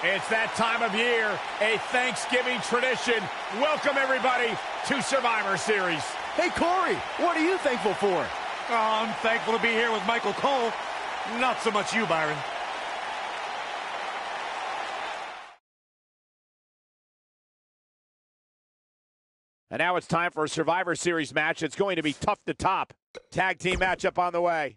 It's that time of year, a Thanksgiving tradition. Welcome, everybody, to Survivor Series. Hey, Corey, what are you thankful for? Oh, I'm thankful to be here with Michael Cole. Not so much you, Byron. And now it's time for a Survivor Series match. It's going to be tough to top. Tag team matchup on the way.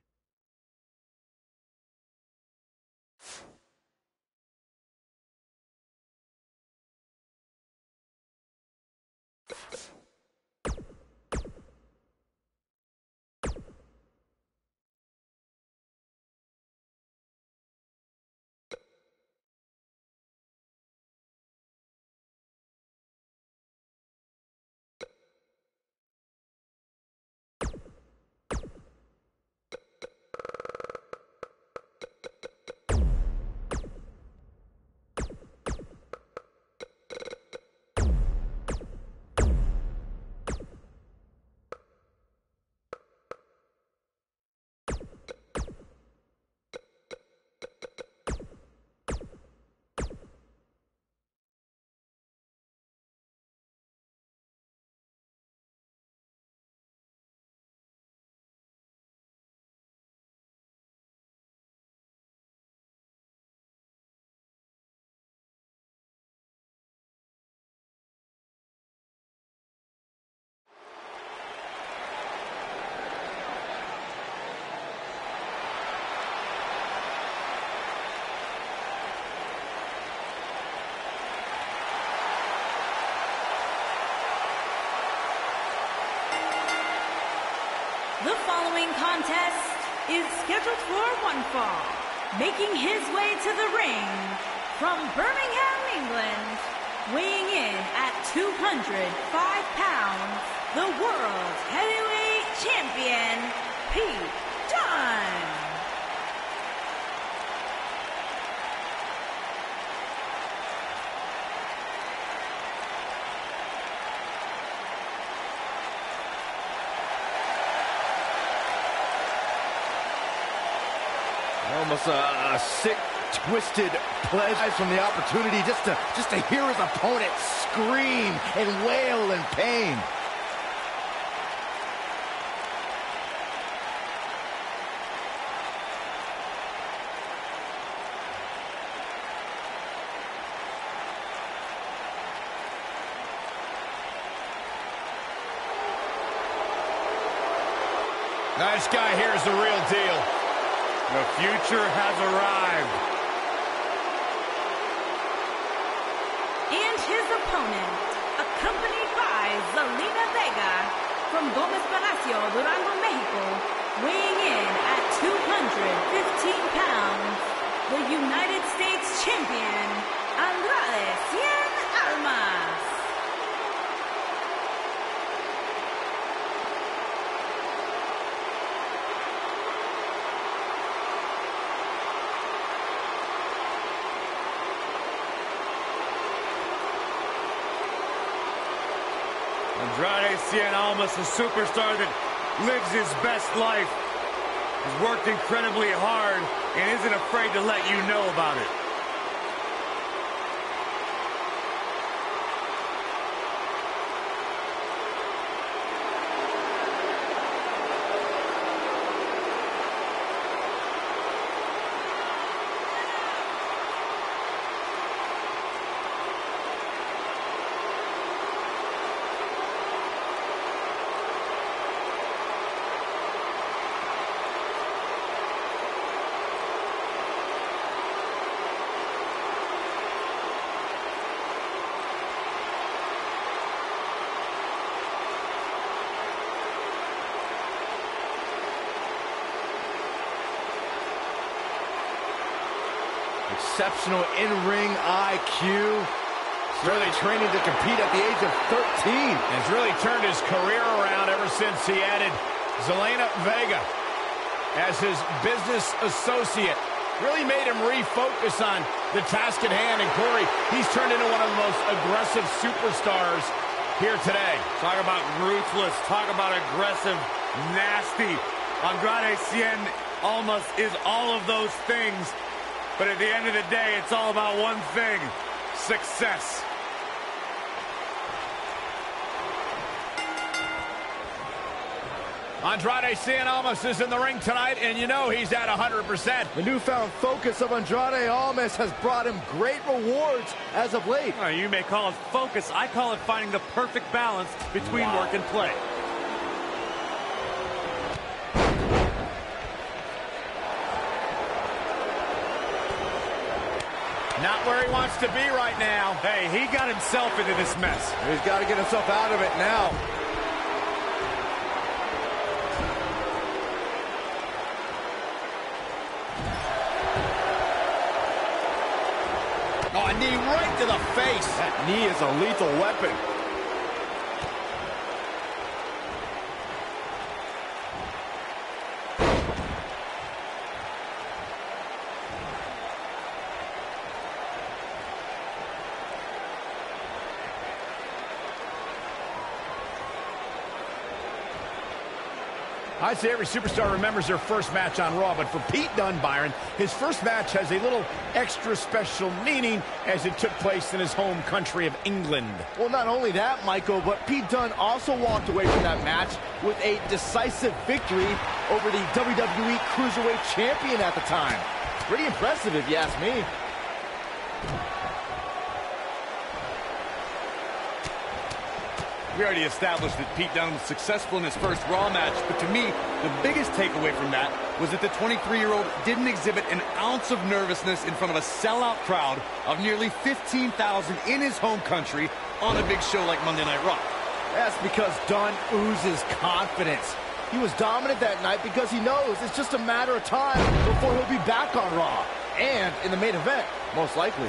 The following contest is scheduled for one fall. Making his way to the ring from Birmingham, England, weighing in at 205 pounds, the World Heavyweight Champion, Pete Dunne. Almost a sick, twisted pleasure from the opportunity just to hear his opponent scream and wail in pain. This guy here is the real deal. The future has arrived. And his opponent, accompanied by Zelina Vega from Gomez Palacio, Durango, Mexico, weighing in at 215 pounds, the United States Champion, Andrade Cien Almas. Andrade Cien Almas, a superstar that lives his best life, has worked incredibly hard and isn't afraid to let you know about it. Exceptional in-ring IQ. Really training to compete at the age of 13. Has really turned his career around ever since he added Zelina Vega as his business associate. Really made him refocus on the task at hand. And Corey, he's turned into one of the most aggressive superstars here today. Talk about ruthless, talk about aggressive, nasty. Andrade Cien Almas is all of those things. But at the end of the day, it's all about one thing: success. Andrade Cien Almas is in the ring tonight, and you know he's at 100%. The newfound focus of Andrade Almas has brought him great rewards as of late. You may call it focus. I call it finding the perfect balance between work and play. Not where he wants to be right now. Hey, he got himself into this mess. He's got to get himself out of it now. Oh, a knee right to the face. That knee is a lethal weapon. I'd say every superstar remembers their first match on Raw, but for Pete Dunne, Byron, his first match has a little extra special meaning as it took place in his home country of England. Well, not only that, Michael, but Pete Dunne also walked away from that match with a decisive victory over the WWE Cruiserweight Champion at the time. Pretty impressive, if you ask me. We already established that Pete Dunne was successful in his first Raw match, but to me, the biggest takeaway from that was that the 23-year-old didn't exhibit an ounce of nervousness in front of a sellout crowd of nearly 15,000 in his home country on a big show like Monday Night Raw. That's because Dunne oozes confidence. He was dominant that night because he knows it's just a matter of time before he'll be back on Raw. And in the main event, most likely.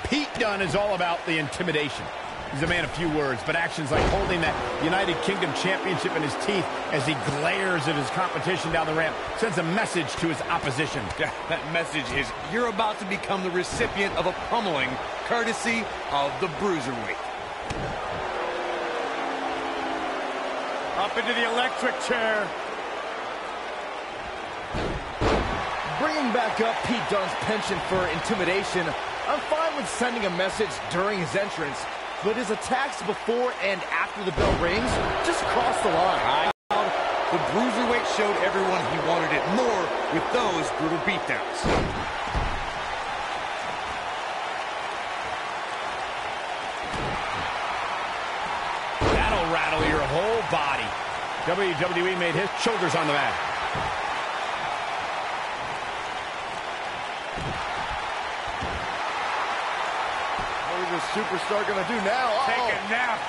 Pete Dunne is all about the intimidation. He's a man of few words, but actions like holding that United Kingdom Championship in his teeth as he glares at his competition down the ramp sends a message to his opposition. Yeah, that message is you're about to become the recipient of a pummeling courtesy of the Bruiserweight. Up into the electric chair. Bringing back up Pete Dunne's penchant for intimidation, I'm fine with sending a message during his entrance, but his attacks before and after the bell rings just cross the line. The Bruiserweight showed everyone he wanted it more with those brutal beatdowns. That'll rattle your whole body. WWE made his shoulders on the mat. What is this superstar going to do now? Take a nap.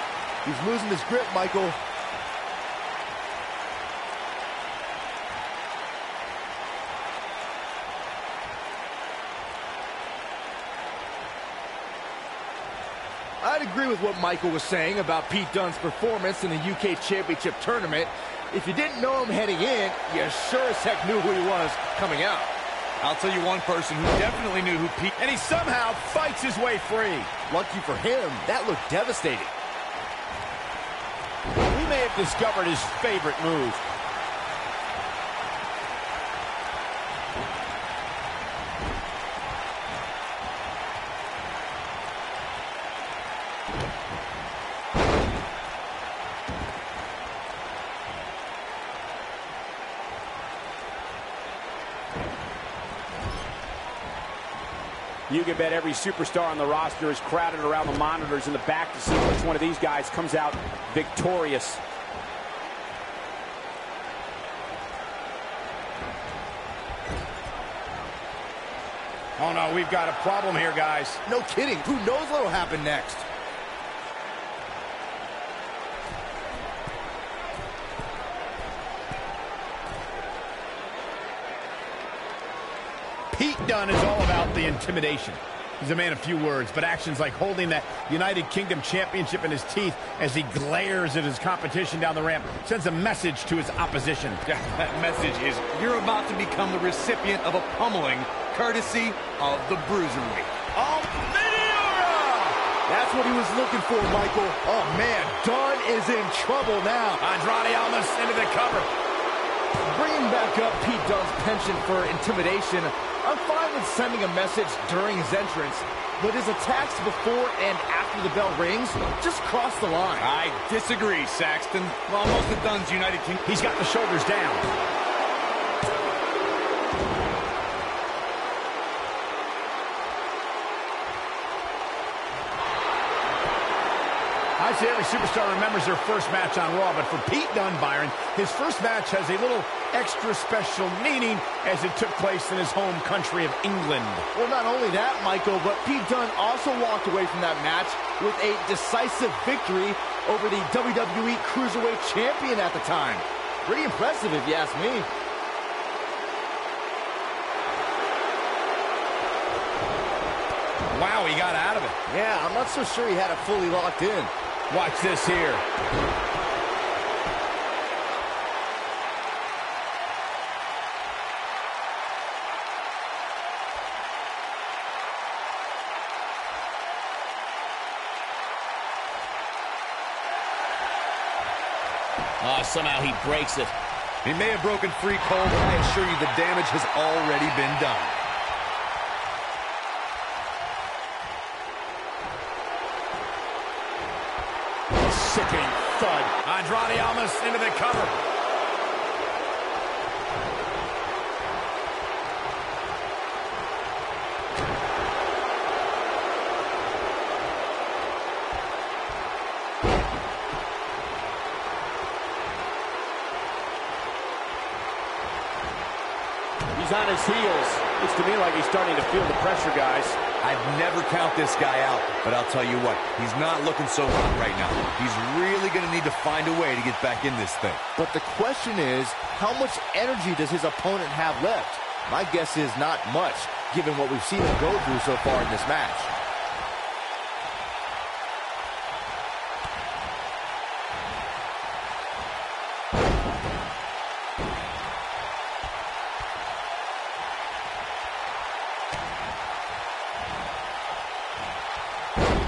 He's losing his grip, Michael. I'd agree with what Michael was saying about Pete Dunne's performance in the UK Championship Tournament. If you didn't know him heading in, you sure as heck knew who he was coming out. I'll tell you one person who definitely knew who Pete... And he somehow fights his way free. Lucky for him, that looked devastating. He may have discovered his favorite move. You can bet every superstar on the roster is crowded around the monitors in the back to see which one of these guys comes out victorious. Oh no, we've got a problem here, guys. No kidding. Who knows what'll happen next? Pete Dunne is all about the intimidation. He's a man of few words, but actions like holding that United Kingdom Championship in his teeth as he glares at his competition down the ramp sends a message to his opposition. Yeah, that message is you're about to become the recipient of a pummeling courtesy of the Bruiserweight. Oh, Miura! That's what he was looking for, Michael. Oh, man, Dunn is in trouble now. Andrade almost into the cover. Bringing back up Pete Dunne's penchant for intimidation, I'm fine with sending a message during his entrance, but his attacks before and after the bell rings just cross the line. I disagree, Saxton. Well, most of Dunn's United Kingdom. He's got the shoulders down. I'd say every superstar remembers their first match on Raw, but for Pete Dunne, Byron, his first match has a little extra special meaning as it took place in his home country of England. Well, not only that, Michael, but Pete Dunne also walked away from that match with a decisive victory over the WWE Cruiserweight Champion at the time. Pretty impressive, if you ask me. Wow, he got out of it. Yeah, I'm not so sure he had it fully locked in. Watch this here. Oh, somehow he breaks it. He may have broken free, Cole, but I assure you the damage has already been done. Sickening thud. Andrade almost into the cover. He's on his heels. Looks to me like he's starting to feel the pressure, guys. I'd never count this guy out, but I'll tell you what, he's not looking so hot right now. He's really going to need to find a way to get back in this thing. But the question is, how much energy does his opponent have left? My guess is not much, given what we've seen him go through so far in this match.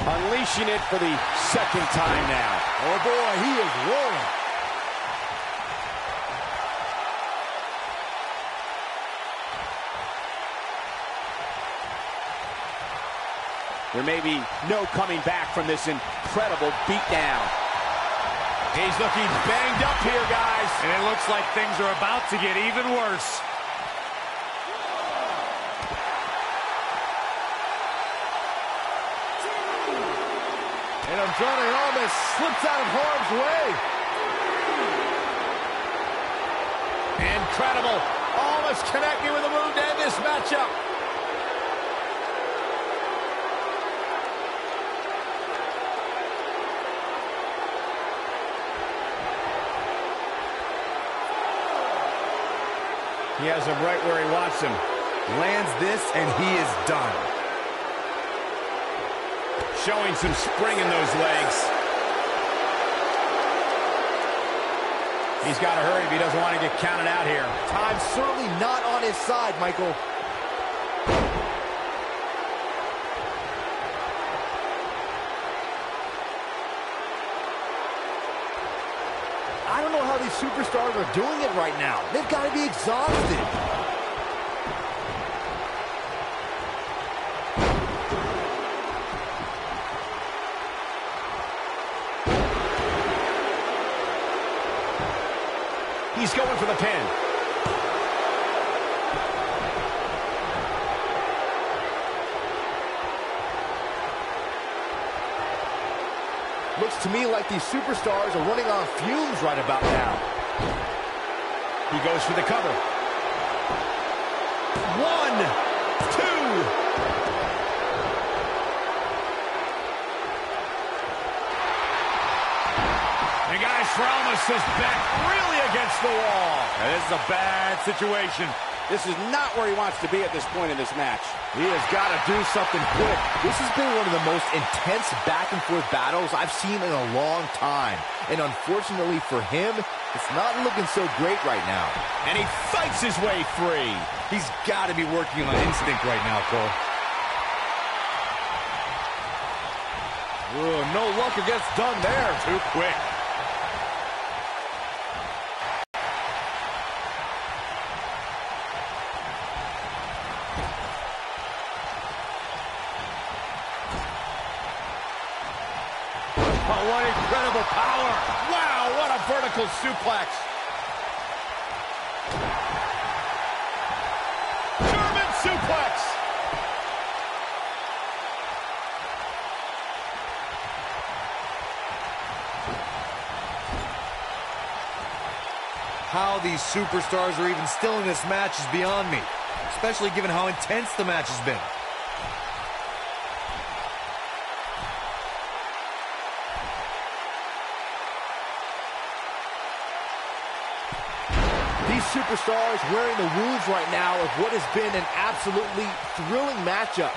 Unleashing it for the second time now. Oh boy, he is rolling. There may be no coming back from this incredible beatdown. He's looking banged up here, guys. And it looks like things are about to get even worse. And Andrade almost slips out of harm's way. Incredible. Almost connecting with a move to end this matchup. He has him right where he wants him. Lands this, and he is done. Showing some spring in those legs. He's got to hurry if he doesn't want to get counted out here. Time's certainly not on his side, Michael. I don't know how these superstars are doing it right now. They've got to be exhausted. He's going for the pin. Looks to me like these superstars are running on fumes right about now. He goes for the cover. 1, 2. The guy Straumas is back really against the wall. Now, this is a bad situation. This is not where he wants to be at this point in this match. He has got to do something quick. This has been one of the most intense back-and-forth battles I've seen in a long time. And unfortunately for him, it's not looking so great right now. And he fights his way free. He's got to be working on instinct right now, Cole. Ooh, no luck against Dunn there. Too quick. Oh, what incredible power. Wow, what a vertical suplex. German suplex. How these superstars are even still in this match is beyond me, especially given how intense the match has been. These superstars wearing the wounds right now of what has been an absolutely thrilling matchup.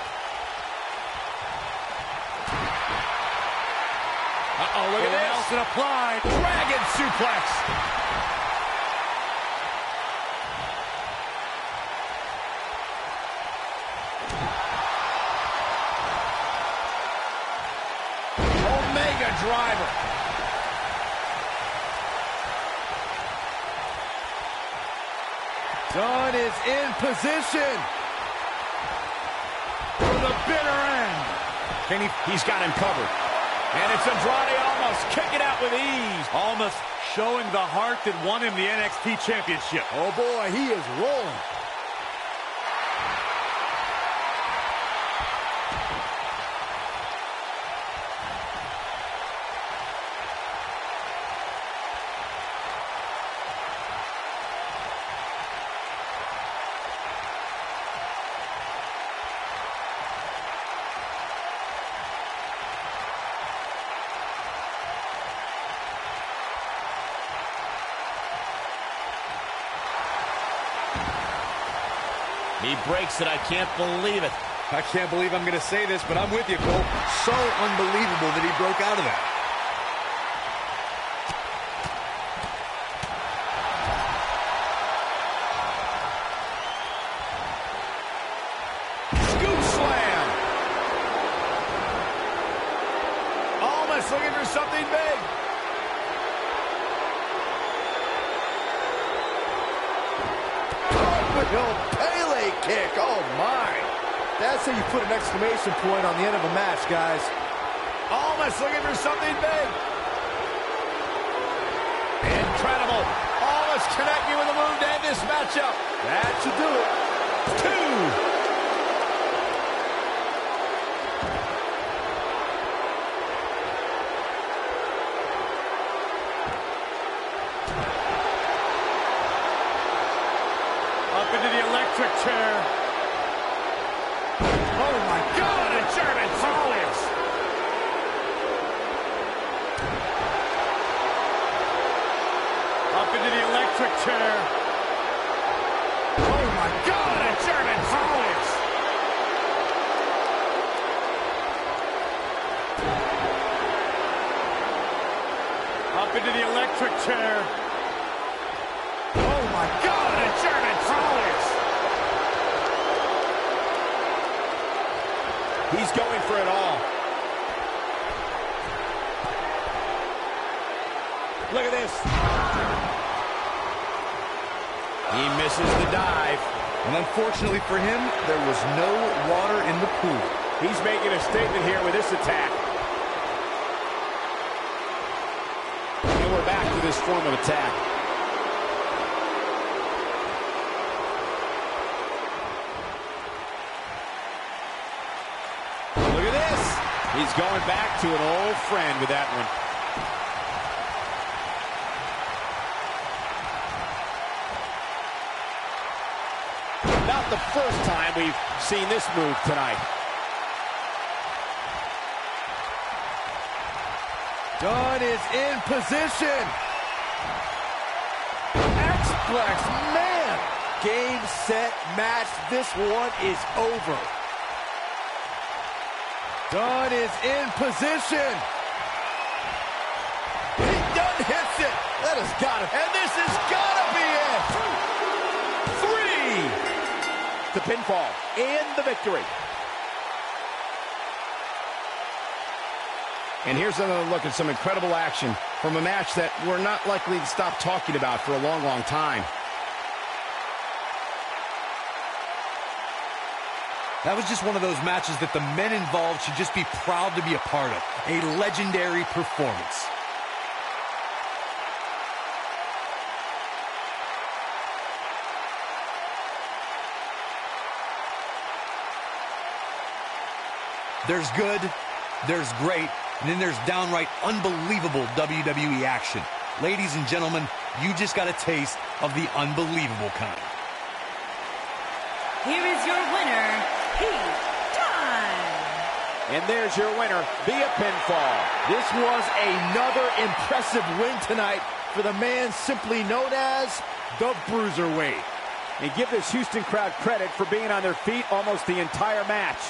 Uh-oh, look at this. Nelson applied. Dragon suplex. Omega driver. Dunn is in position. For the bitter end. He's got him covered. And it's Andrade almost kicking out with ease. Almost showing the heart that won him the NXT Championship. Oh boy, he is rolling. He breaks it. I can't believe it. I can't believe I'm going to say this, but I'm with you, Cole. So unbelievable that he broke out of that. Scoop slam. Almost looking for something big. Pele kick. Oh my. That's how you put an exclamation point on the end of a match, guys. Almost looking for something big. Incredible. Almost connecting with a move to end this matchup. That should do it. 2. Up into the electric chair. Oh my God, a German suplex. Up into the electric chair. Oh my God, a German suplex. Up into the electric chair. Oh my God, a German suplex. He's going for it all. Look at this. He misses the dive. And unfortunately for him, there was no water in the pool. He's making a statement here with this attack. And we're back to this form of attack. Look at this. He's going back to an old friend with that one. Not the first time we've seen this move tonight. Dunn is in position. X-Plex, man. Game, set, match. This one is over. Dunn is in position. Dunn hits it. That has got to. And this has got to be it. 3. The pinfall and the victory. And here's another look at some incredible action from a match that we're not likely to stop talking about for a long, long time. That was just one of those matches that the men involved should just be proud to be a part of. A legendary performance. There's good, there's great, and then there's downright unbelievable WWE action. Ladies and gentlemen, you just got a taste of the unbelievable kind. Here is your winner, Pete Dunne. And there's your winner via pinfall. This was another impressive win tonight for the man simply known as the Bruiserweight. And give this Houston crowd credit for being on their feet almost the entire match.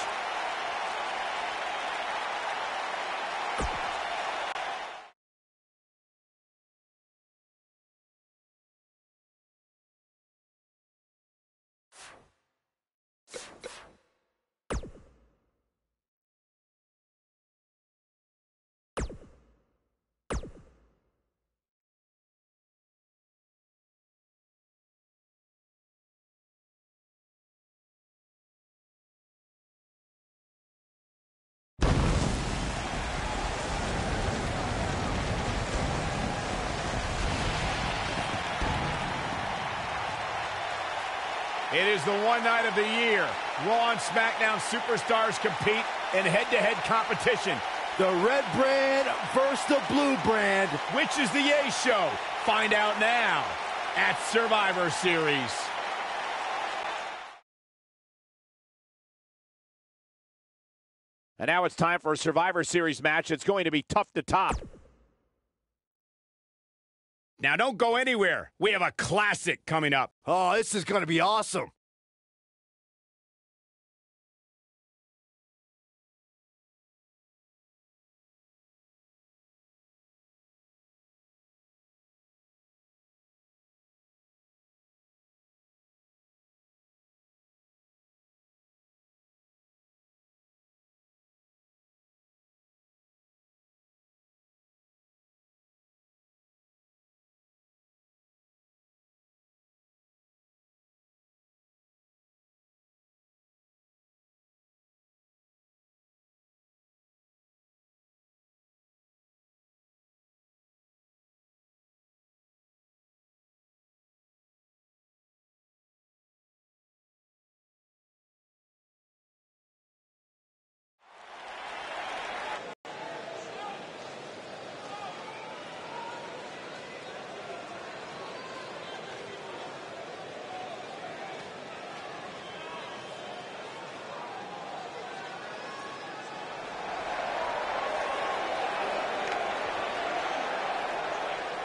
It is the one night of the year. Raw and SmackDown superstars compete in head-to-head competition. The red brand versus the blue brand. Which is the A show? Find out now at Survivor Series. And now it's time for a Survivor Series match. It's going to be tough to top. Now don't go anywhere. We have a classic coming up. Oh, this is going to be awesome.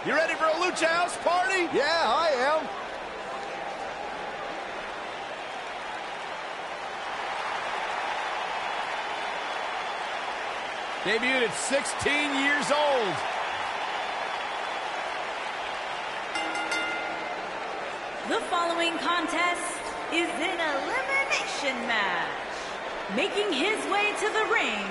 You ready for a Lucha House party? Yeah, I am. Debuted at 16 years old. The following contest is an elimination match. Making his way to the ring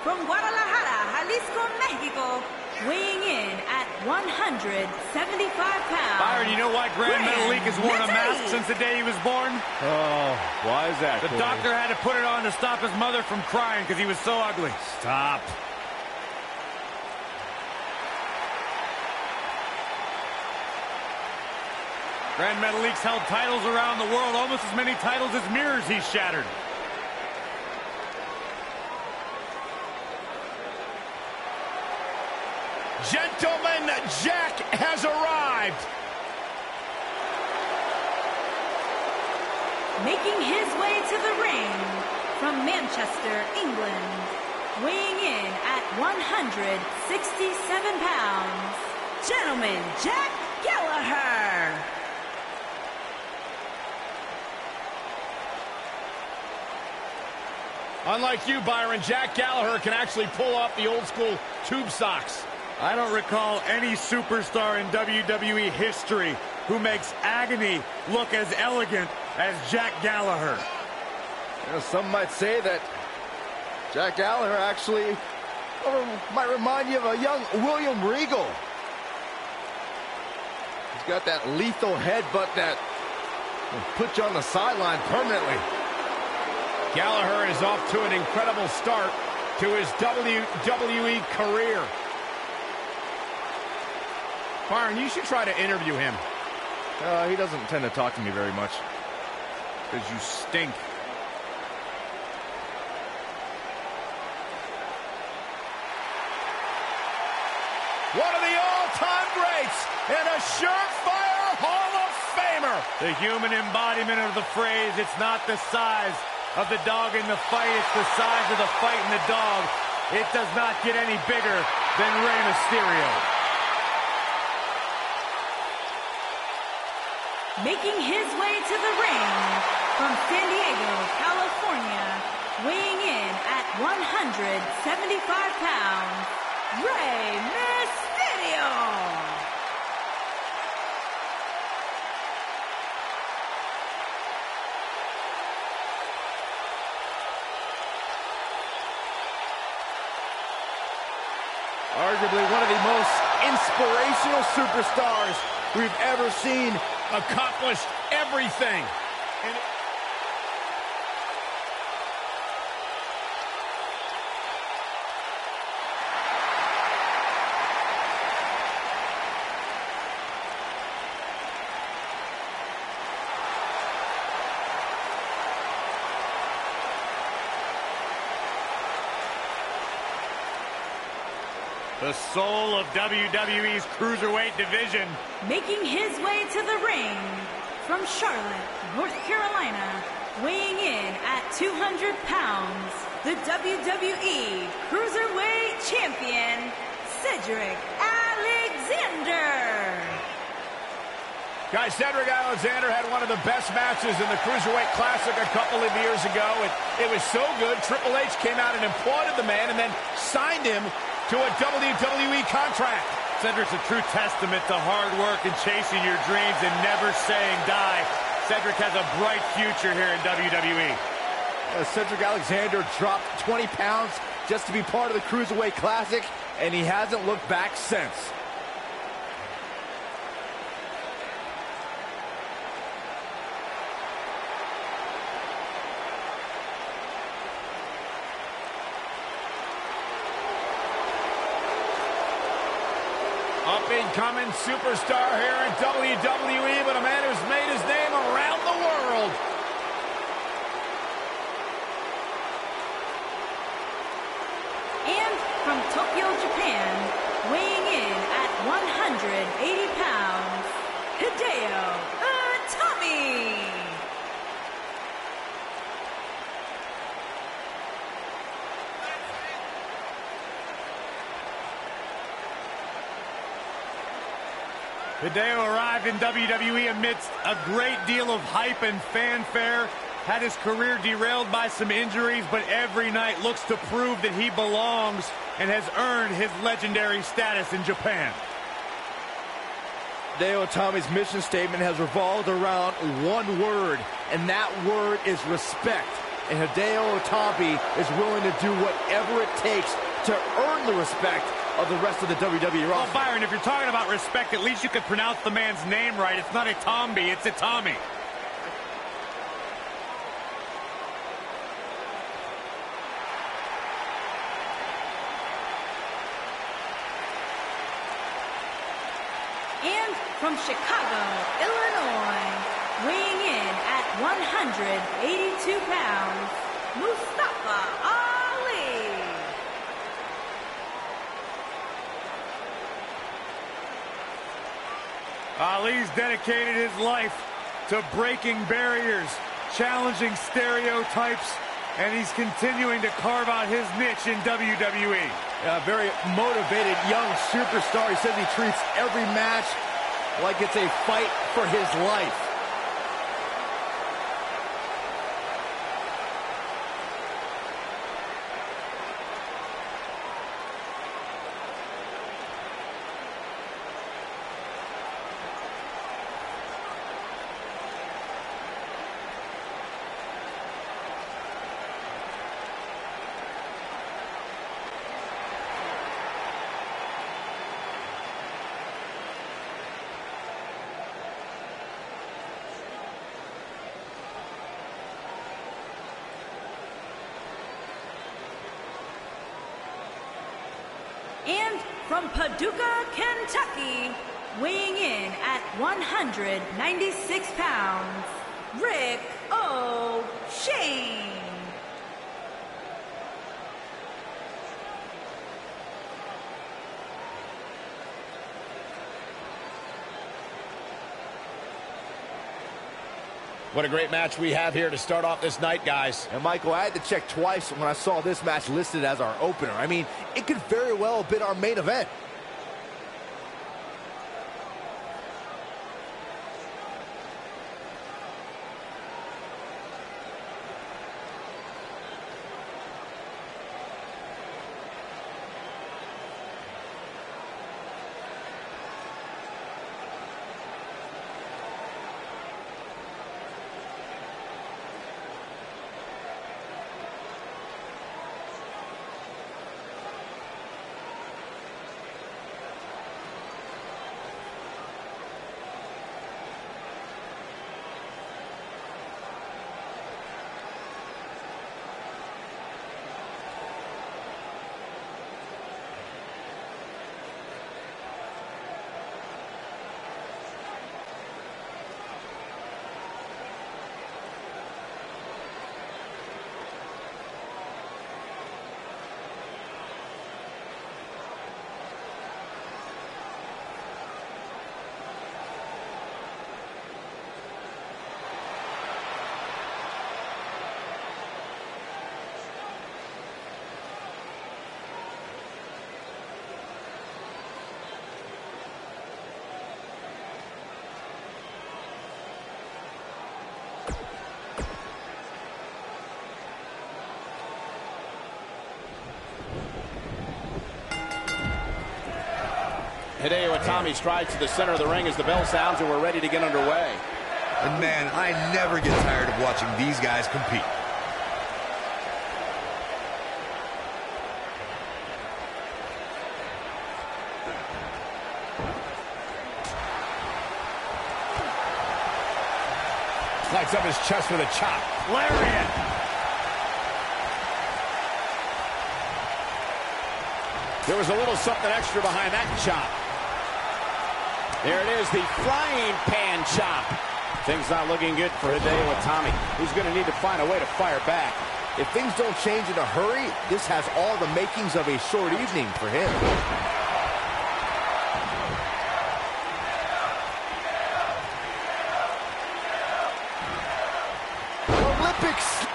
from Guadalajara, Jalisco, Mexico, weighing in at 175 pounds. Byron, you know why Grand Metalik has worn a mask since the day he was born? Oh, why is that? The doctor had to put it on to stop his mother from crying because he was so ugly. Stop. Grand Metalik's held titles around the world, almost as many titles as mirrors he's shattered. Gentlemen, Jack has arrived. Making his way to the ring from Manchester, England, weighing in at 167 pounds, gentlemen, Jack Gallagher. Unlike you, Byron, Jack Gallagher can actually pull off the old school tube socks. I don't recall any superstar in WWE history who makes agony look as elegant as Jack Gallagher. You know, some might say that Jack Gallagher actually Or might remind you of a young William Regal. He's got that lethal headbutt that will put you on the sideline permanently. Gallagher is off to an incredible start to his WWE career. Byron, you should try to interview him. He doesn't tend to talk to me very much. Because you stink. One of the all-time greats and a surefire Hall of Famer. The human embodiment of the phrase, it's not the size of the dog in the fight, it's the size of the fight in the dog. It does not get any bigger than Rey Mysterio. Making his way to the ring from San Diego, California, weighing in at 175 pounds, Rey Mysterio. Arguably one of the most inspirational superstars we've ever seen. Accomplished everything. And The soul of WWE's Cruiserweight division. Making his way to the ring from Charlotte, North Carolina, weighing in at 200 pounds, the WWE Cruiserweight Champion, Cedric Alexander. guys, Cedric Alexander had one of the best matches in the Cruiserweight Classic a couple of years ago. It was so good, Triple H came out and applauded the man and then signed him to a WWE contract. Cedric's a true testament to hard work and chasing your dreams and never saying die. Cedric has a bright future here in WWE. Cedric Alexander dropped 20 pounds just to be part of the Cruiserweight Classic, and he hasn't looked back since. Up-and-coming superstar here in WWE, but a man who's made his name around the world. And from Tokyo, Japan, weighing in at 180 pounds, Hideo Itami. Hideo arrived in WWE amidst a great deal of hype and fanfare. Had his career derailed by some injuries, but every night looks to prove that he belongs and has earned his legendary status in Japan. Hideo Itami's mission statement has revolved around one word, and that word is respect. And Hideo Itami is willing to do whatever it takes to earn the respect of the rest of the WWE roster. Well, Byron, if you're talking about respect, at least you could pronounce the man's name right. It's not Itambi, it's Itami. And from Chicago, Illinois, weighing in at 182 pounds, Mustafa Ali. Ali's dedicated his life to breaking barriers, challenging stereotypes, and he's continuing to carve out his niche in WWE. A very motivated young superstar. He says he treats every match like it's a fight for his life. and from Paducah, Kentucky, weighing in at 196 pounds, Rick O'Shane. What a great match we have here to start off this night, guys. And Michael, I had to check twice when I saw this match listed as our opener. I mean, it could very well have been our main event. Hideo Itami strides to the center of the ring as the bell sounds and we're ready to get underway. And man, I never get tired of watching these guys compete. Lights up his chest with a chop. Lariat. There was a little something extra behind that chop. There it is, the frying pan chop. Things not looking good for Hideo Itami. He's going to need to find a way to fire back. If things don't change in a hurry, this has all the makings of a short evening for him. Olympics.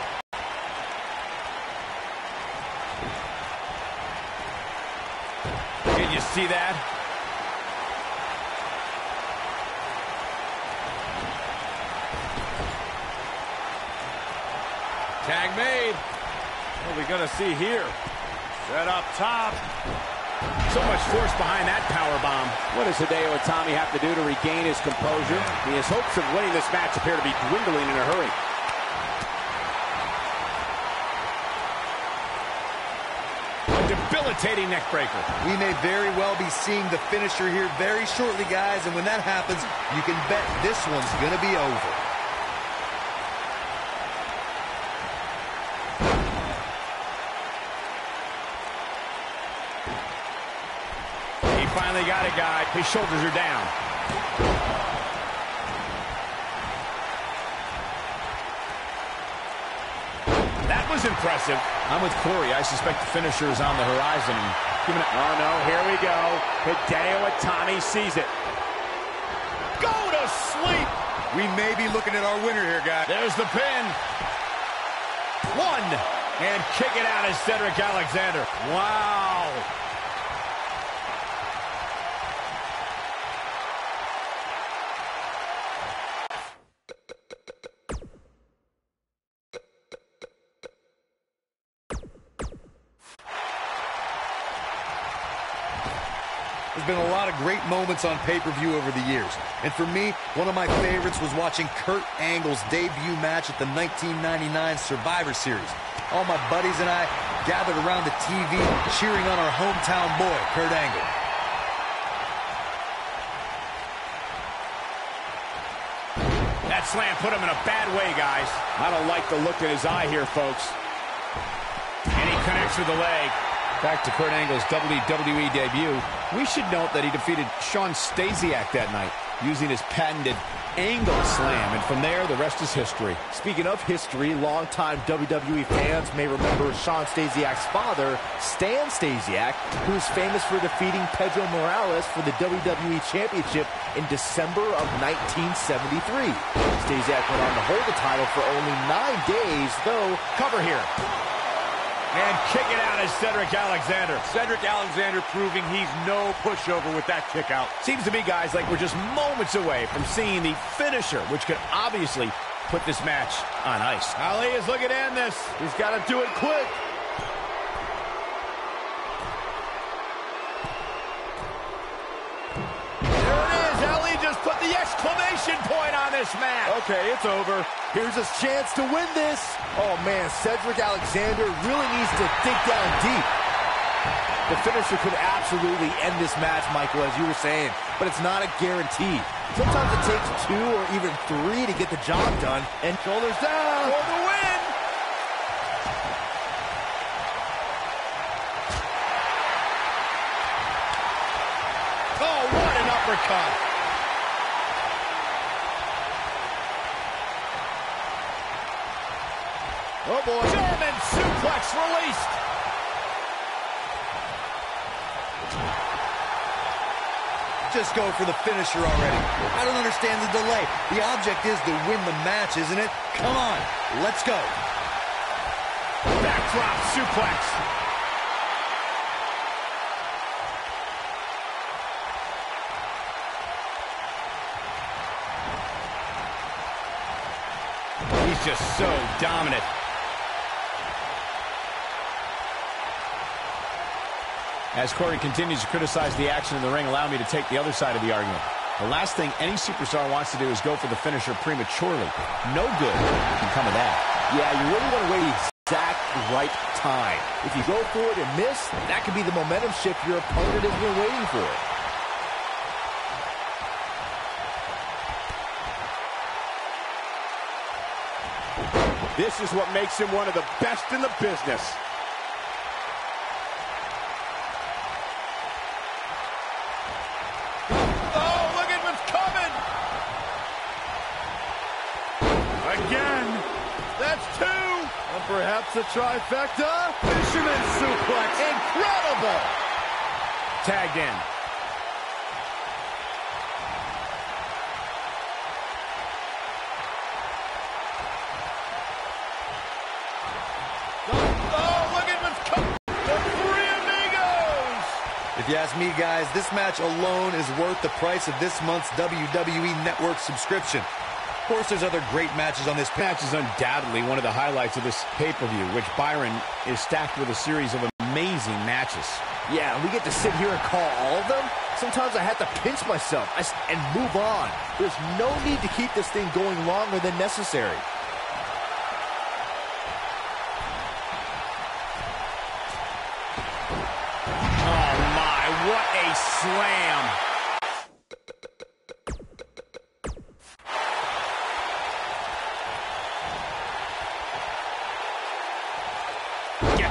Can you see that? Tag made. What are we going to see here? Set up top. So much force behind that power bomb. What does Hideo Itami have to do to regain his composure? His hopes of winning this match appear to be dwindling in a hurry. A debilitating neck breaker. We may very well be seeing the finisher here very shortly, guys, and when that happens, you can bet this one's going to be over. Finally got it, guy. His shoulders are down. That was impressive. I'm with Corey. I suspect the finisher is on the horizon. Oh, no, here we go. Hideo Itami sees it. Go to sleep. We may be looking at our winner here, guys. There's the pin. One. And kick it out is Cedric Alexander. Wow. There's been a lot of great moments on pay-per-view over the years. And for me, one of my favorites was watching Kurt Angle's debut match at the 1999 Survivor Series. All my buddies and I gathered around the TV cheering on our hometown boy, Kurt Angle. That slam put him in a bad way, guys. I don't like the look in his eye here, folks. And he connects with the leg. Back to Kurt Angle's WWE debut, we should note that he defeated Shawn Stasiak that night using his patented angle slam, and from there, the rest is history. Speaking of history, longtime WWE fans may remember Shawn Stasiak's father, Stan Stasiak, who is famous for defeating Pedro Morales for the WWE Championship in December of 1973. Stasiak went on to hold the title for only 9 days, though. Cover here. And kick it out is Cedric Alexander. Cedric Alexander proving he's no pushover with that kick out. Seems to me, guys, like we're just moments away from seeing the finisher, which could obviously put this match on ice. Ali is looking to end this. He's got to do it quick. There it is. Ali just put the exclamation point on this match. Okay, it's over. Here's his chance to win this. Oh, man, Cedric Alexander really needs to dig down deep. The finisher could absolutely end this match, Michael, as you were saying, but it's not a guarantee. Sometimes it takes 2 or even 3 to get the job done, and shoulders down For the win. Oh, what an uppercut. Oh, boy. German suplex released. Just go for the finisher already. I don't understand the delay. The object is to win the match, isn't it? Come on, let's go. Backdrop suplex. He's just so dominant. As Corey continues to criticize the action in the ring, allow me to take the other side of the argument. The last thing any superstar wants to do is go for the finisher prematurely. No good can come of that. Yeah, you really want to wait the exact right time. If you go for it and miss, that could be the momentum shift your opponent has been waiting for. This is what makes him one of the best in the business. Perhaps a trifecta. Fisherman suplex. Incredible. Tagged in. Oh, look at what's coming. The Three Amigos. If you ask me, guys, this match alone is worth the price of this month's WWE Network subscription. Of course, there's other great matches on this. Match is undoubtedly one of the highlights of this pay-per-view, which Byron is stacked with a series of amazing matches. Yeah, we get to sit here and call all of them. Sometimes I have to pinch myself and move on. There's no need to keep this thing going longer than necessary. Oh my, what a slam.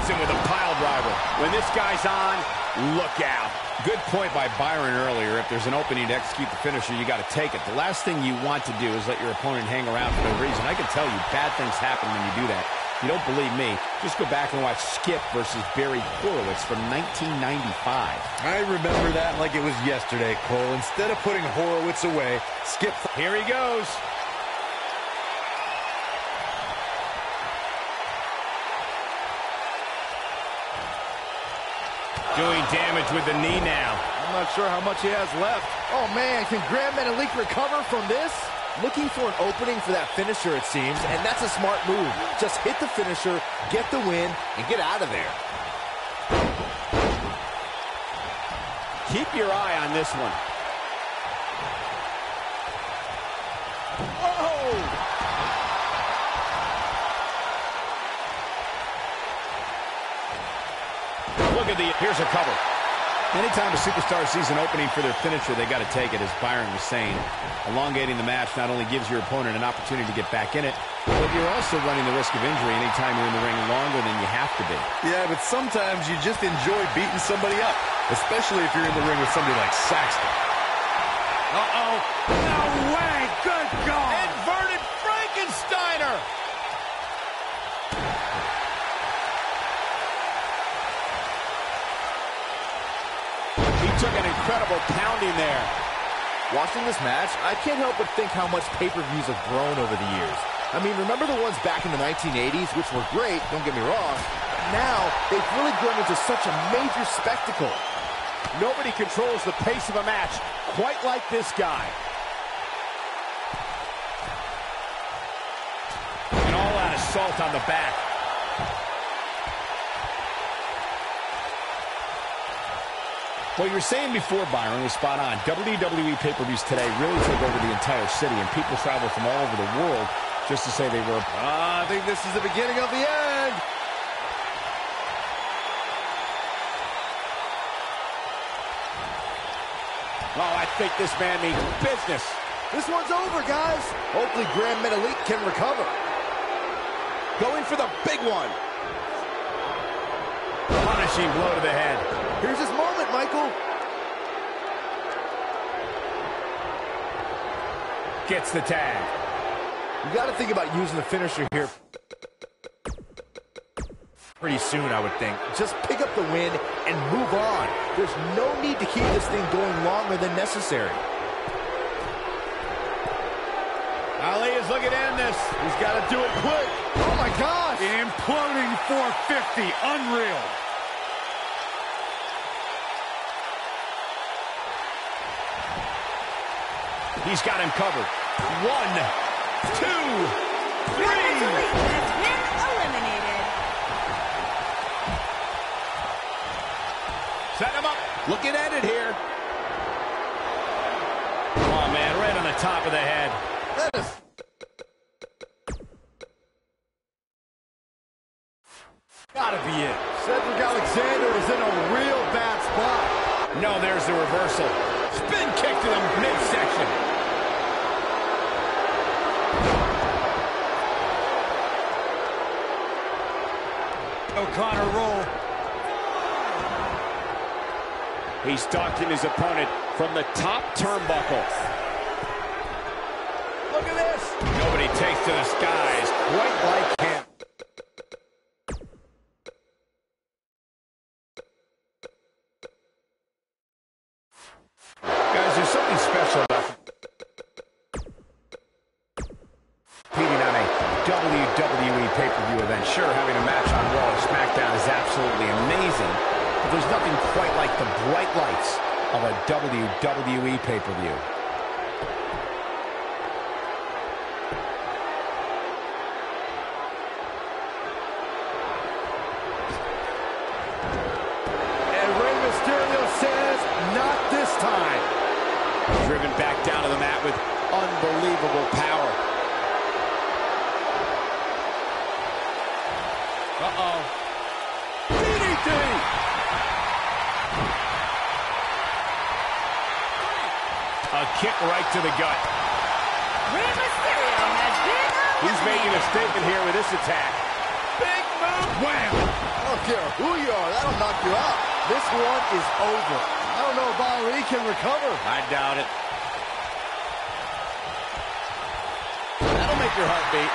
With a pile driver. When this guy's on, look out. Good point by Byron earlier. If there's an opening to execute the finisher, you got to take it. The last thing you want to do is let your opponent hang around for no reason. I can tell you, bad things happen when you do that. If you don't believe me, just go back and watch Skip versus Barry Horowitz from 1995. I remember that like it was yesterday, Cole. Instead of putting Horowitz away, Skip... Here he goes. Doing damage with the knee now. I'm not sure how much he has left. Oh, man, can Grand Metalik recover from this? Looking for an opening for that finisher, it seems, and that's a smart move. Just hit the finisher, get the win, and get out of there. Keep your eye on this one. Look at here's a cover. Anytime a superstar sees an opening for their finisher, they got to take it, as Byron was saying. Elongating the match not only gives your opponent an opportunity to get back in it, but you're also running the risk of injury anytime you're in the ring longer than you have to be. Yeah, but sometimes you just enjoy beating somebody up, especially if you're in the ring with somebody like Saxton. Uh-oh. No way. Good God. Inverted Frankensteiner. He took an incredible pounding there. Watching this match, I can't help but think how much pay-per-views have grown over the years. I mean, remember the ones back in the 1980s, which were great, don't get me wrong. But now, they've really grown into such a major spectacle. Nobody controls the pace of a match quite like this guy. An all-out assault on the back. What you were saying before, Byron, was spot on. WWE pay-per-views today really take over the entire city, and people travel from all over the world just to say they were. I think this is the beginning of the end. Oh, I think this man means business. This one's over, guys. Hopefully Grand Metalik can recover. Going for the big one. Punishing blow to the head. Here's his moment, Michael. Gets the tag. You got to think about using the finisher here pretty soon, I would think. Just pick up the win and move on. There's no need to keep this thing going longer than necessary. Ali is looking to end this. He's got to do it quick. Oh, my gosh. Imploding 450. Unreal. He's got him covered. 1, 2, 3. Metalik has been eliminated. Set him up. Looking at it here. Oh, man, right on the top of the head. That is... Gotta be it. Cedric Alexander is in a real bad spot. No, there's the reversal. Spin kick to the midsection. O'Connor roll. He's stalking his opponent from the top turnbuckle. Look at this. Nobody takes to the skies quite like him. Guys, there's something special about competing on a WWE pay-per-view event. Sure, having a match on Raw or SmackDown is absolutely amazing, but there's nothing quite like the bright lights of a WWE pay-per-view. And Rey Mysterio says, not this time. Driven back down to the mat with unbelievable power. Uh-oh. DDT! A kick right to the gut. Rey Mysterio has been eliminated. He's making a statement here with this attack. Big move. Wham! I don't care who you are, that'll knock you out. This one is over. I don't know if Ali can recover. I doubt it. That'll make your heart beat.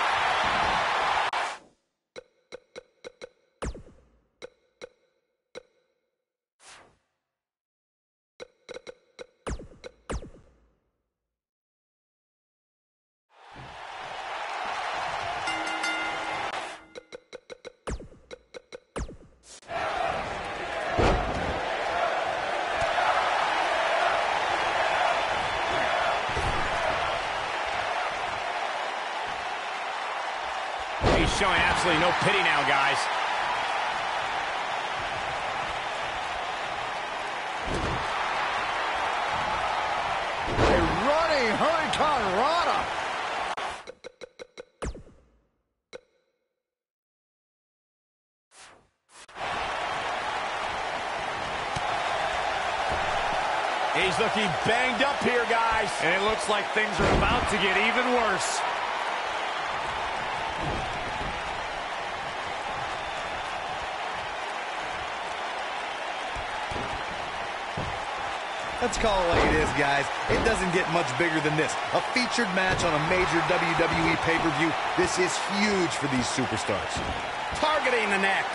He's showing absolutely no pity now, guys. A running Hurricane Rana. He's looking banged up here, guys. And it looks like things are about to get even worse. Let's call it like it is, guys. It doesn't get much bigger than this. A featured match on a major WWE pay-per-view. This is huge for these superstars. Targeting the neck.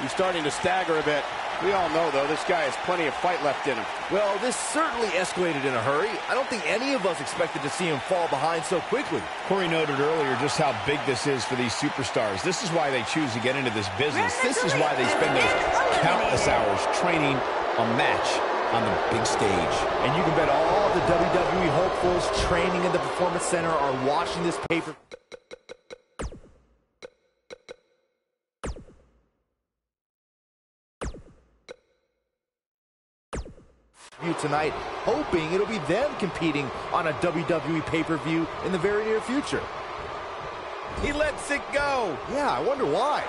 He's starting to stagger a bit. We all know, though, this guy has plenty of fight left in him. Well, this certainly escalated in a hurry. I don't think any of us expected to see him fall behind so quickly. Corey noted earlier just how big this is for these superstars. This is why they choose to get into this business. This is why they spend those countless hours training a match on the big stage. And you can bet all the WWE hopefuls training in the Performance Center are watching this pay-per-view tonight, hoping it'll be them competing on a WWE pay-per-view in the very near future. He lets it go. Yeah, I wonder why.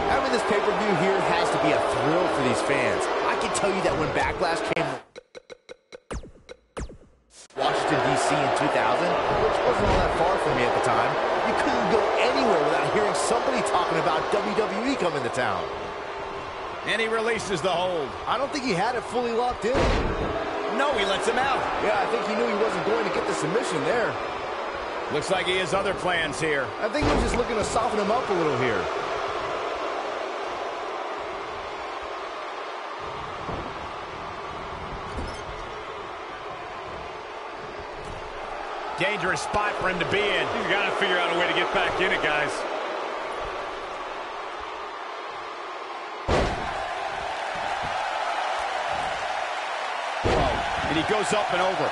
Having this pay-per-view here has to be a thrill for these fans. I can tell you that when Backlash came Washington, D.C. in 2000, which wasn't all that far from me at the time, you couldn't go anywhere without hearing somebody talking about WWE coming to town. And he releases the hold. I don't think he had it fully locked in. No, he lets him out. Yeah, I think he knew he wasn't going to get the submission there. Looks like he has other plans here. I think he was just looking to soften him up a little here. Dangerous spot for him to be in. He's got to figure out a way to get back in it, guys. Oh, and he goes up and over.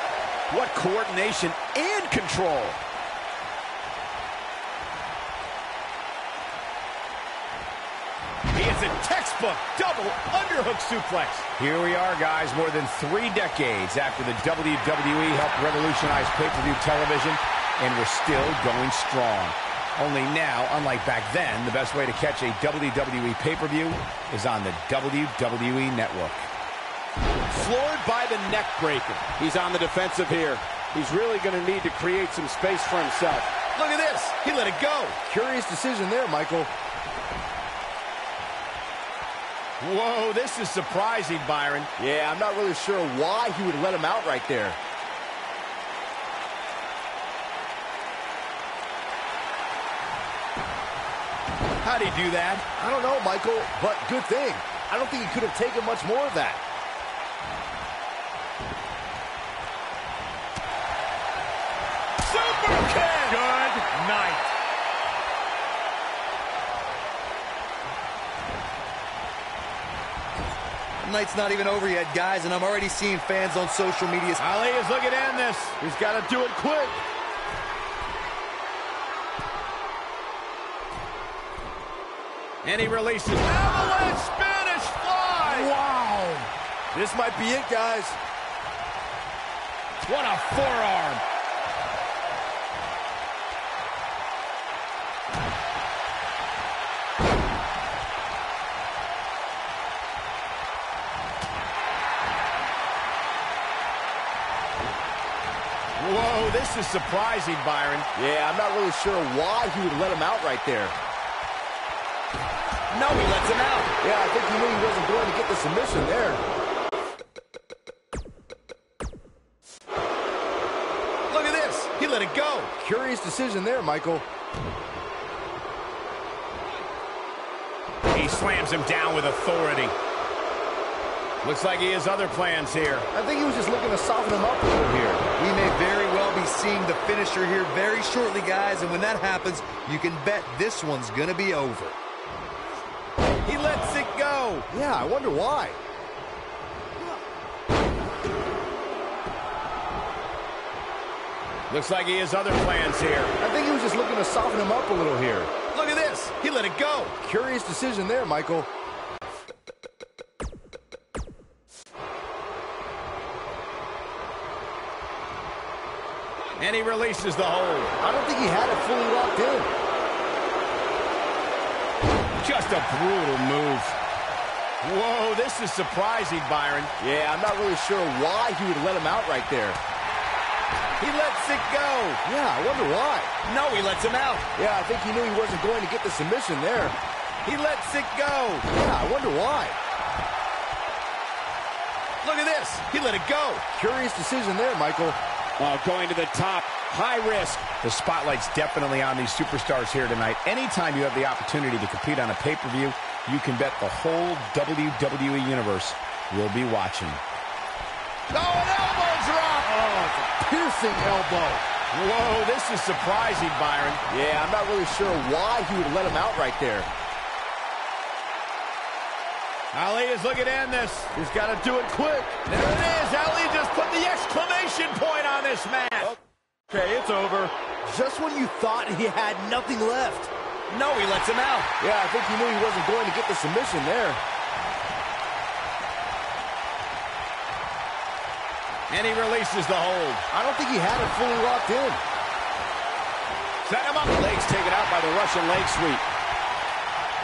What coordination and control. He is a textbook double underhook suplex. Here we are, guys, more than 3 decades after the WWE helped revolutionize pay-per-view television, and we're still going strong. Only now, unlike back then, the best way to catch a WWE pay-per-view is on the WWE Network. Floored by the neck breaker. He's on the defensive here. He's really going to need to create some space for himself. Look at this. He let it go. Curious decision there, Michael. Whoa, this is surprising, Byron. Yeah, I'm not really sure why he would let him out right there. How'd he do that? I don't know, Michael, but good thing. I don't think he could have taken much more of that. Super kick! Good night. The night's not even over yet, guys, and I'm already seeing fans on social media. Ali is looking to end this. He's got to do it quick. And he releases. Avalanche Spanish fly! Wow. This might be it, guys. What a forearm. Whoa, this is surprising, Byron. Yeah, I'm not really sure why he would let him out right there. No, he lets him out. Yeah, I think he knew he wasn't going to get the submission there. Look at this. He let it go. Curious decision there, Michael. He slams him down with authority. Looks like he has other plans here. I think he was just looking to soften him up a little here. We may very well be seeing the finisher here very shortly, guys, and when that happens, you can bet this one's gonna be over. He lets it go. Yeah, I wonder why. Looks like he has other plans here. I think he was just looking to soften him up a little here. Look at this. He let it go. Curious decision there, Michael. And he releases the hold. I don't think he had it fully locked in. Just a brutal move. Whoa, this is surprising, Byron. Yeah, I'm not really sure why he would let him out right there. He lets it go. Yeah, I wonder why. No, he lets him out. Yeah, I think he knew he wasn't going to get the submission there. He lets it go. Yeah, I wonder why. Look at this. He let it go. Curious decision there, Michael. Going to the top. High risk. The spotlight's definitely on these superstars here tonight. Anytime you have the opportunity to compete on a pay-per-view, you can bet the whole WWE Universe will be watching. Oh, an elbow drop! Oh, it's a piercing elbow. Whoa, this is surprising, Byron. Yeah, I'm not really sure why he would let him out right there. Ali is looking to end this. He's got to do it quick. There it is. Ali just put the exclamation point on this match. Okay, it's over. Just when you thought he had nothing left. No, he lets him out. Yeah, I think he knew he wasn't going to get the submission there. And he releases the hold. I don't think he had it fully locked in. Set him up. Legs taken out by the Russian leg sweep.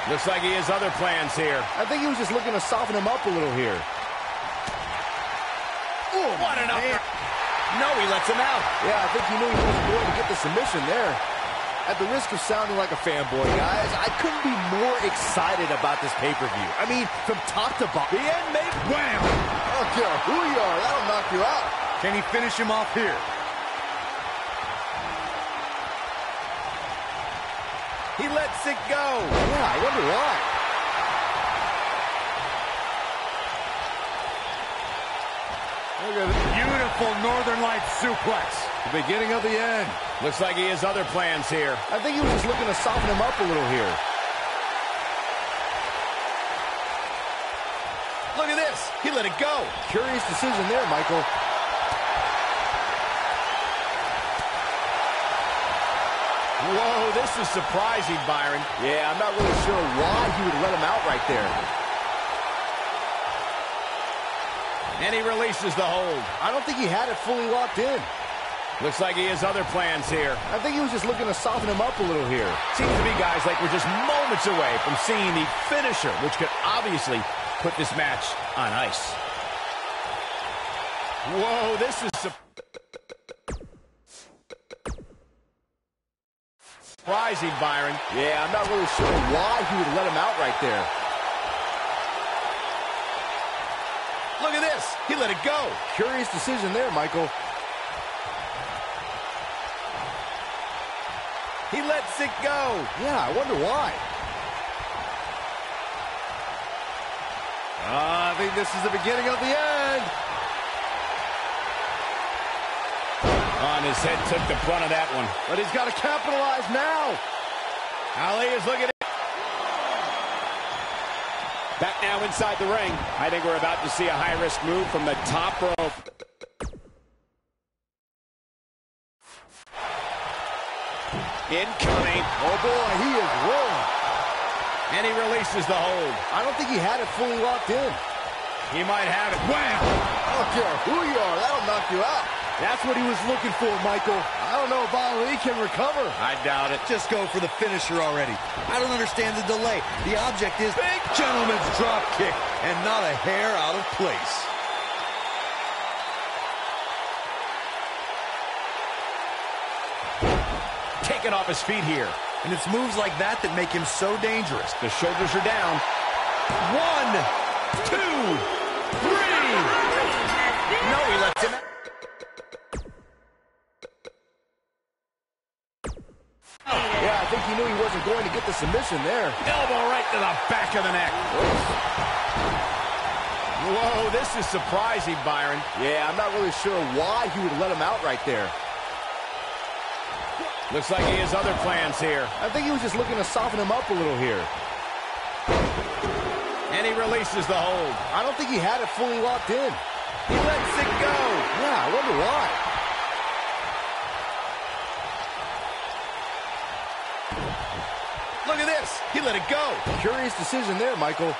Looks like he has other plans here. I think he was just looking to soften him up a little here. Ooh, what an upper. No, he lets him out. Yeah, I think he knew he wasn't going to get the submission there. At the risk of sounding like a fanboy, guys, I couldn't be more excited about this pay-per-view. I mean, from top to bottom. The end, mate. Wham! I don't care who you are, that'll knock you out. Can he finish him off here? He lets it go. Yeah, I wonder why. Look at this beautiful Northern Lights suplex. The beginning of the end. Looks like he has other plans here. I think he was just looking to soften him up a little here. Look at this. He let it go. Curious decision there, Michael. Whoa, this is surprising, Byron. Yeah, I'm not really sure why he would let him out right there. And he releases the hold. I don't think he had it fully locked in. Looks like he has other plans here. I think he was just looking to soften him up a little here. Seems to me, guys, like we're just moments away from seeing the finisher, which could obviously put this match on ice. Whoa, this is surprising, Byron. Yeah, I'm not really sure why he would let him out right there. Look at this. He let it go. Curious decision there, Michael. He lets it go. Yeah, I wonder why. I think this is the beginning of the end. On his head, took the brunt of that one. But he's got to capitalize now. Ali is looking at Back now inside the ring. I think we're about to see a high-risk move from the top rope. Incoming. Oh, boy, he is rolling. and he releases the hold. I don't think he had it fully locked in. He might have it. Wham! I don't care who you are, that'll knock you out. That's what he was looking for, Michael. I don't know if Ali can recover. I doubt it. Just go for the finisher already. I don't understand the delay. The object is big gentleman's drop kick and not a hair out of place. Taken off his feet here. And it's moves like that that make him so dangerous. The shoulders are down. 1, 2, 3. No, he lets him out. Yeah, I think he knew he wasn't going to get the submission there. Elbow right to the back of the neck. Whoa, this is surprising, Byron. Yeah, I'm not really sure why he would let him out right there. Looks like he has other plans here. I think he was just looking to soften him up a little here. And he releases the hold. I don't think he had it fully locked in. He lets it go. Yeah, I wonder why. Look at this. He let it go. Curious decision there, Michael.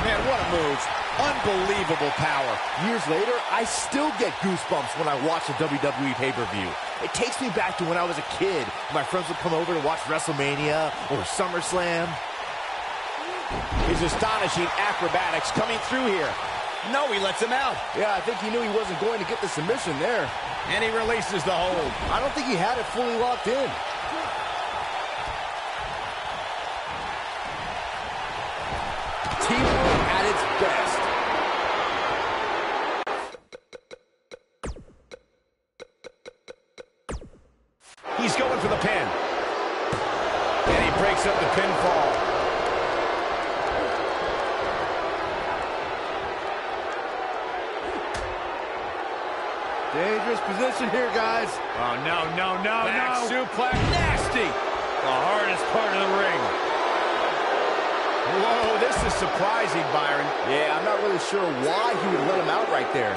Man, what a move. Unbelievable power. Years later, I still get goosebumps when I watch a WWE pay-per-view. It takes me back to when I was a kid. My friends would come over to watch WrestleMania or SummerSlam. His astonishing acrobatics coming through here. No, he lets him out. Yeah, I think he knew he wasn't going to get the submission there. And he releases the hold. I don't think he had it fully locked in. Teamwork at its best. He's going for the pin. And he breaks up the pinfall. Dangerous position here, guys. Oh, no, no, no, Back no. suplex. Nasty. The hardest part of the ring. Whoa, this is surprising, Byron. Yeah, I'm not really sure why he would let him out right there.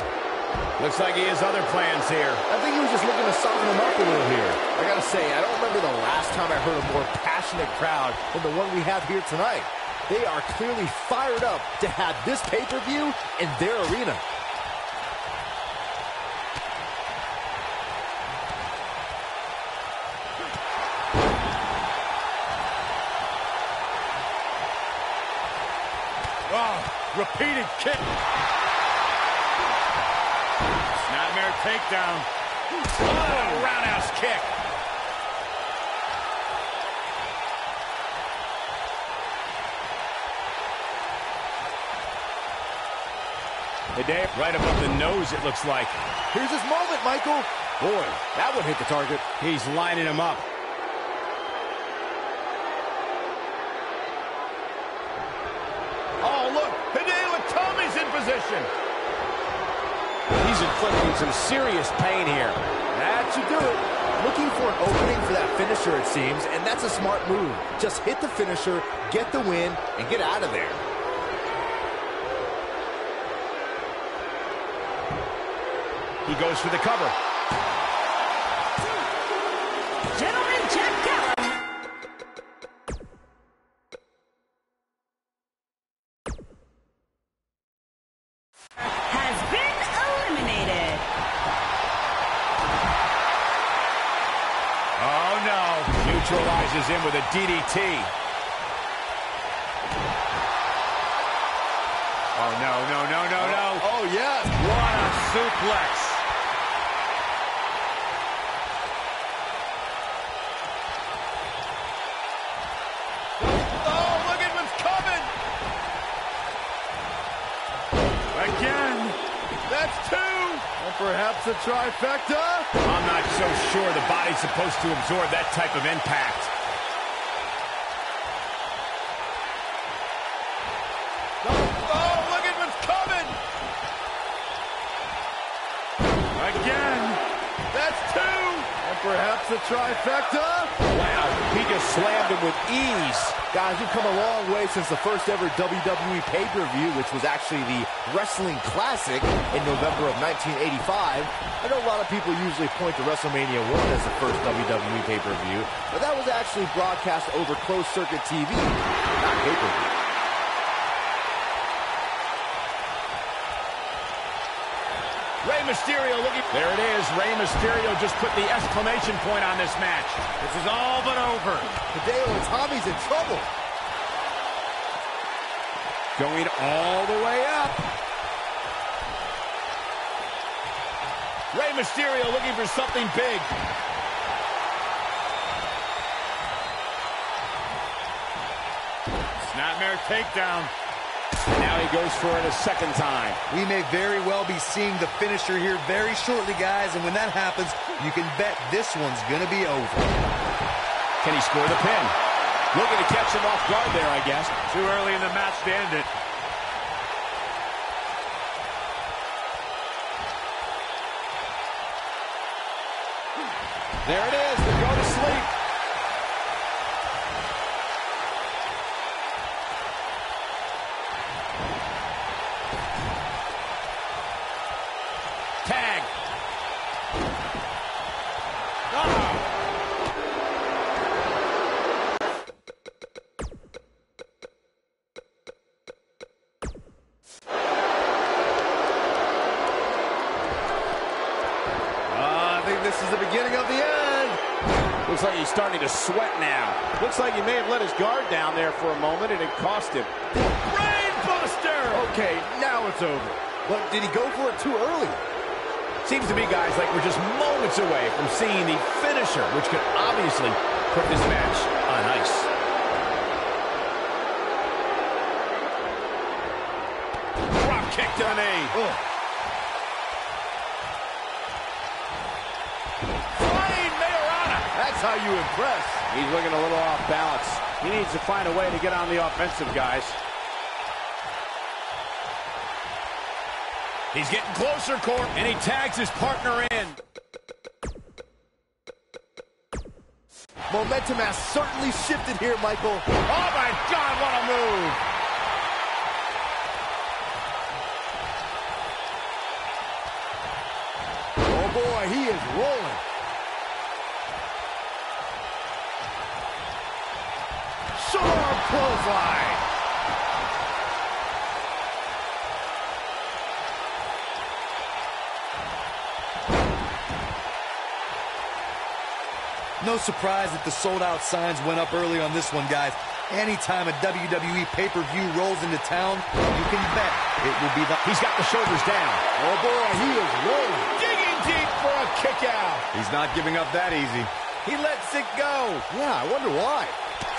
Looks like he has other plans here. I think he was just looking to soften him up a little here. I gotta say, I don't remember the last time I heard a more passionate crowd than the one we have here tonight. They are clearly fired up to have this pay-per-view in their arena. Oh, repeated kick. Snapmare takedown. Oh, roundhouse kick. Hideo right above the nose, it looks like. Here's his moment, Michael. Boy, that one hit the target. He's lining him up. Oh, look, Hideo Itami's in position. He's inflicting some serious pain here. That should do it. Looking for an opening for that finisher, it seems, and that's a smart move. Just hit the finisher, get the win, and get out of there. He goes for the cover. Gentlemen, Jack Gallo has been eliminated. Oh, no. Neutralizes him with a DDT. Oh, no, no, no, no, no. Oh, yes. What a suplex. Oh, look at what's coming. Again. That's two. And perhaps a trifecta. I'm not so sure the body's supposed to absorb that type of impact. Oh, look at what's coming. Again. That's two. And perhaps a trifecta. Wow, he just slammed him with ease. Guys, we've come a long way since the first ever WWE pay-per-view, which was actually the Wrestling Classic in November of 1985. I know a lot of people usually point to WrestleMania 1 as the first WWE pay-per-view, but that was actually broadcast over closed-circuit TV, not pay-per-view. Rey Mysterio looking. There it is. Rey Mysterio just put the exclamation point on this match. This is all but over. Hideo Itami's in trouble. Going all the way up. Rey Mysterio looking for something big. Snapmare takedown. And now he goes for it a second time. We may very well be seeing the finisher here very shortly, guys, and when that happens, you can bet this one's going to be over. Can he score the pin? Looking to catch him off guard there, I guess. Too early in the match to end it. There it is, the go to sleep. Tag. is the beginning of the end. Looks like he's starting to sweat now. Looks like he may have let his guard down there for a moment, and it cost him. Brain buster! Okay, now it's over. But did he go for it too early? Seems to me, guys, like we're just moments away from seeing the finisher, which could obviously put this match on ice. Drop kick to the knee. Flying Majorana. That's how you impress. He's looking a little off balance. He needs to find a way to get on the offensive, guys. He's getting closer, Corp, and he tags his partner in. Momentum has certainly shifted here, Michael. Oh, my God, what a move. Oh, boy, he is rolling. Short clothesline. No surprise that the sold-out signs went up early on this one, guys. Anytime a WWE pay-per-view rolls into town, you can bet it will be the... He's got the shoulders down. Oh, boy, he is rolling. Digging deep for a kick out. He's not giving up that easy. He lets it go. Yeah, I wonder why.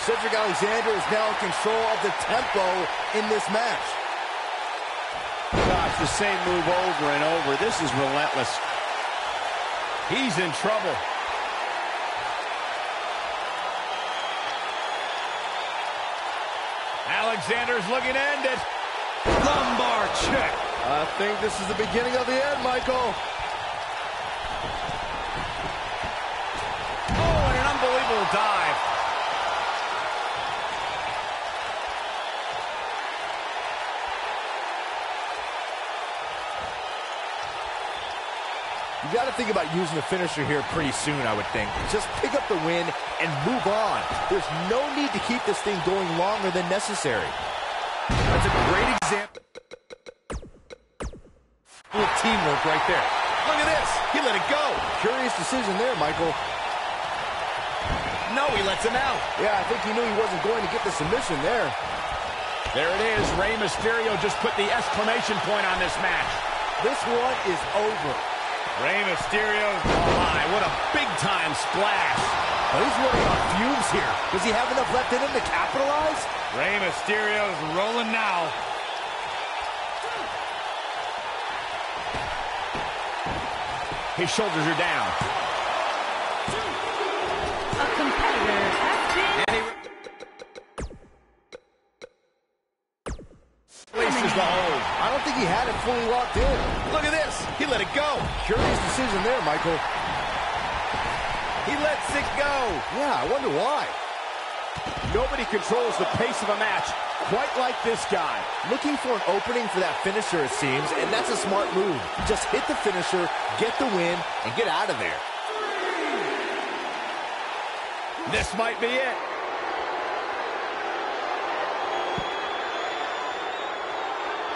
Cedric Alexander is now in control of the tempo in this match. Gosh, the same move over and over. This is relentless. He's in trouble. Alexander's looking to end it. Lumbar check. I think this is the beginning of the end, Michael. Oh, and an unbelievable dive. You got to think about using the finisher here pretty soon, I would think. Just pick up the win and move on. There's no need to keep this thing going longer than necessary. That's a great example of teamwork right there. Look at this. He let it go. Curious decision there, Michael. No, he lets him out. Yeah, I think he knew he wasn't going to get the submission there. There it is. Rey Mysterio just put the exclamation point on this match. This one is over. Rey Mysterio, oh my, what a big-time splash. But he's running on fumes here. Does he have enough left in him to capitalize? Rey Mysterio's rolling now. His shoulders are down. A competitor has been... Places the hold. I don't think he had it fully locked in. Look at this. He let it go. Curious decision there, Michael. He lets it go. Yeah, I wonder why. Nobody controls the pace of a match quite like this guy. Looking for an opening for that finisher, it seems, and that's a smart move. Just hit the finisher, get the win, and get out of there. This might be it.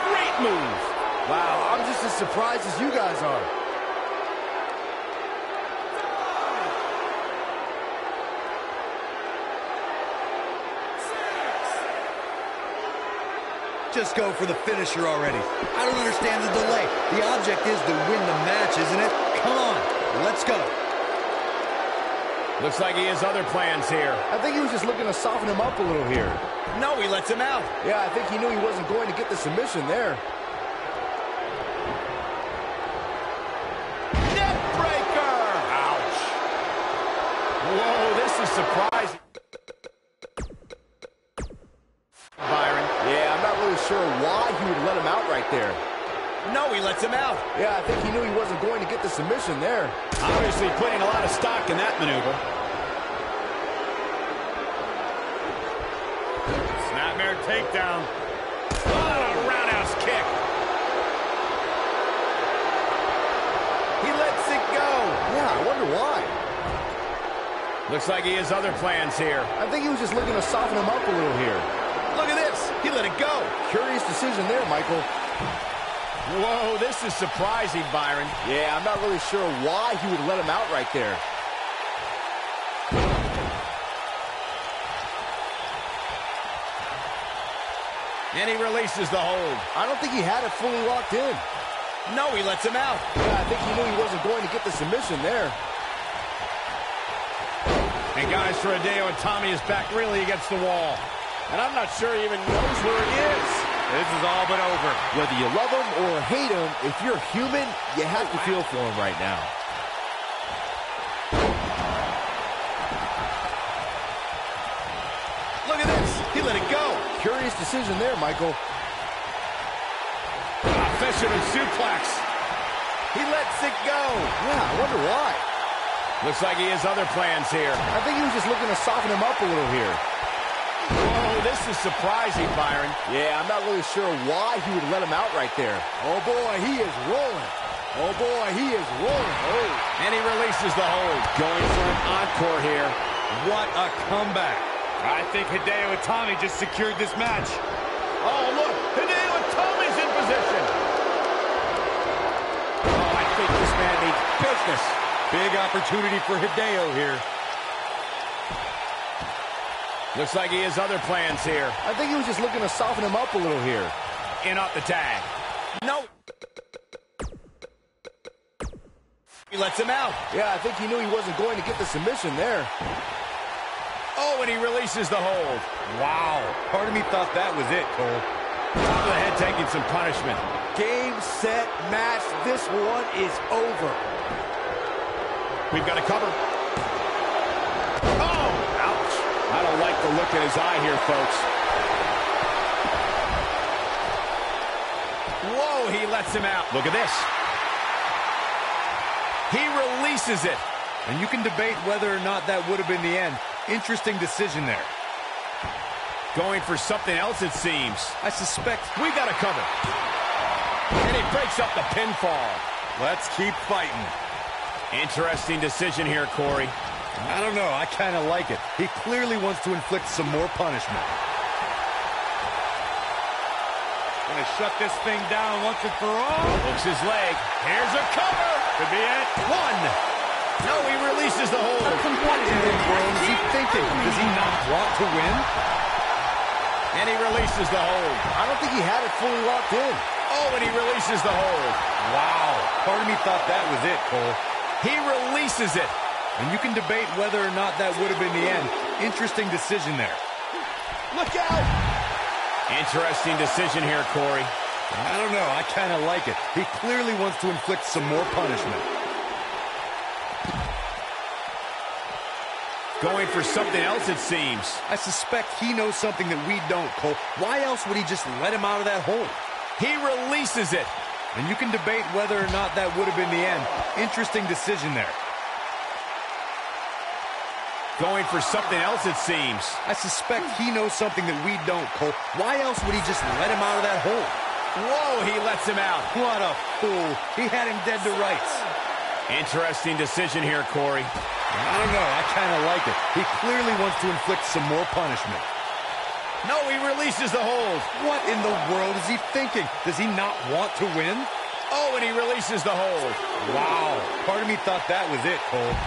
Great move. Wow, I'm just as surprised as you guys are. Just go for the finisher already. I don't understand the delay. The object is to win the match, isn't it? Come on, let's go. Looks like he has other plans here. I think he was just looking to soften him up a little here. No, he lets him out. Yeah, I think he knew he wasn't going to get the submission there. Neck breaker. Ouch. Whoa, this is surprising. Byron. Yeah, I'm not really sure why he would let him out right there. No, he lets him out. Yeah, I think he knew he wasn't going to get the submission there. Obviously putting a lot of stock in that maneuver. Snapmare takedown. Oh, a roundhouse kick. He lets it go. Yeah, I wonder why. Looks like he has other plans here. I think he was just looking to soften him up a little here. Look at this. He let it go. Curious decision there, Michael. Whoa, this is surprising, Byron. Yeah, I'm not really sure why he would let him out right there. And he releases the hold. I don't think he had it fully locked in. No, he lets him out. Yeah, I think he knew he wasn't going to get the submission there. And guys, for Hideo Itami is back really against the wall. And I'm not sure he even knows where he is. This is all but over. Whether you love him or hate him, if you're human, you have to feel for him right now. Look at this. He let it go. Curious decision there, Michael. Fisherman suplex. He lets it go. Yeah, I wonder why. Looks like he has other plans here. I think he was just looking to soften him up a little here. Whoa, this is surprising, Byron. Yeah, I'm not really sure why he would let him out right there. Oh, boy, he is rolling. Oh, boy, he is rolling. Oh. And he releases the hold. Going for an encore here. What a comeback. I think Hideo Itami just secured this match. Oh, look. Hideo Itami's in position. Oh, I think this man needs business. Big opportunity for Hideo here. Looks like he has other plans here. I think he was just looking to soften him up a little here. In off the tag. No. He lets him out. Yeah, I think he knew he wasn't going to get the submission there. Oh, and he releases the hold. Wow. Part of me thought that was it, Cole. Top of the head taking some punishment. Game, set, match. This one is over. We've got a cover. Oh, ouch. I don't like the look in his eye here, folks. Whoa, he lets him out. Look at this. He releases it. And you can debate whether or not that would have been the end. Interesting decision there. Going for something else, it seems. I suspect we got a cover. And he breaks up the pinfall. Let's keep fighting. Interesting decision here, Corey. I don't know. I kind of like it. He clearly wants to inflict some more punishment. Gonna shut this thing down once and for all. Hooks his leg. Here's a cover. Could be it. One. No, he releases the hold. What in the world is he thinking? Does he not want to win? And he releases the hold. I don't think he had it fully locked in. Oh, and he releases the hold. Wow. Part of me thought that was it, Cole. He releases it. And you can debate whether or not that would have been the end. Interesting decision there. Look out! Interesting decision here, Corey. I don't know. I kind of like it. He clearly wants to inflict some more punishment. Going for something else, it seems. I suspect he knows something that we don't, Cole. Why else would he just let him out of that hole? He releases it. And you can debate whether or not that would have been the end. Interesting decision there. Going for something else, it seems. I suspect he knows something that we don't, Cole. Why else would he just let him out of that hole? Whoa, he lets him out. What a fool. He had him dead to rights. Interesting decision here, Corey. I don't know. I kind of like it. He clearly wants to inflict some more punishment. No, he releases the hold. What in the world is he thinking? Does he not want to win? Oh, and he releases the hold. Wow. Part of me thought that was it, Cole.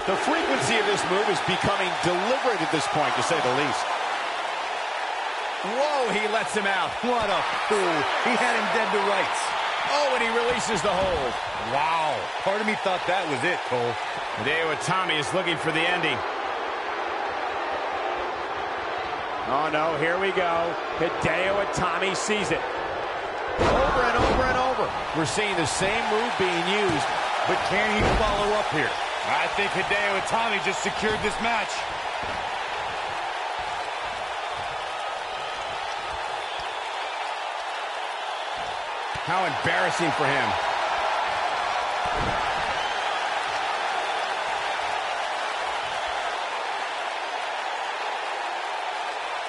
The frequency of this move is becoming deliberate at this point, to say the least. Whoa, he lets him out. What a fool. He had him dead to rights. Oh, and he releases the hold. Wow. Part of me thought that was it, Cole. Hideo Itami is looking for the ending. Oh, no, here we go. Hideo Itami sees it. Over and over and over. We're seeing the same move being used. But can he follow up here? I think Hideo Itami just secured this match. How embarrassing for him.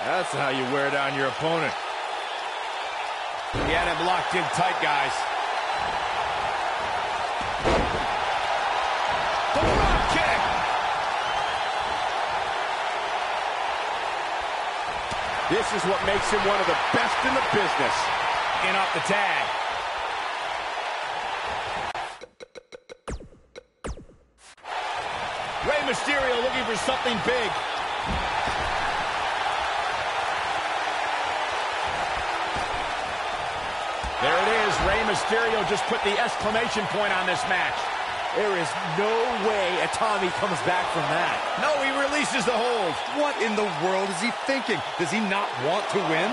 That's how you wear down your opponent. He had him locked in tight, guys. The drop kick. This is what makes him one of the best in the business. In off the tag. Rey Mysterio looking for something big. There it is. Rey Mysterio just put the exclamation point on this match. There is no way Tommy comes back from that. No, he releases the hold. What in the world is he thinking? Does he not want to win?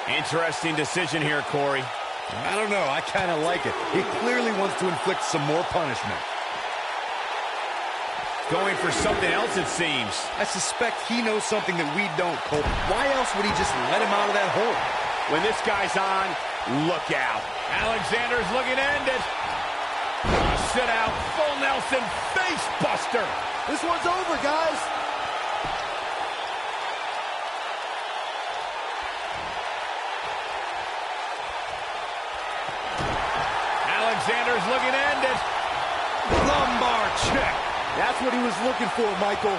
Interesting decision here, Corey. I don't know. I kind of like it. He clearly wants to inflict some more punishment. Going for something else, it seems. I suspect he knows something that we don't, Cole. Why else would he just let him out of that hole? When this guy's on, look out. Alexander's looking to end it. Sit out, full Nelson, face buster. This one's over, guys. Alexander's looking to end it. Lumbar check. That's what he was looking for, Michael.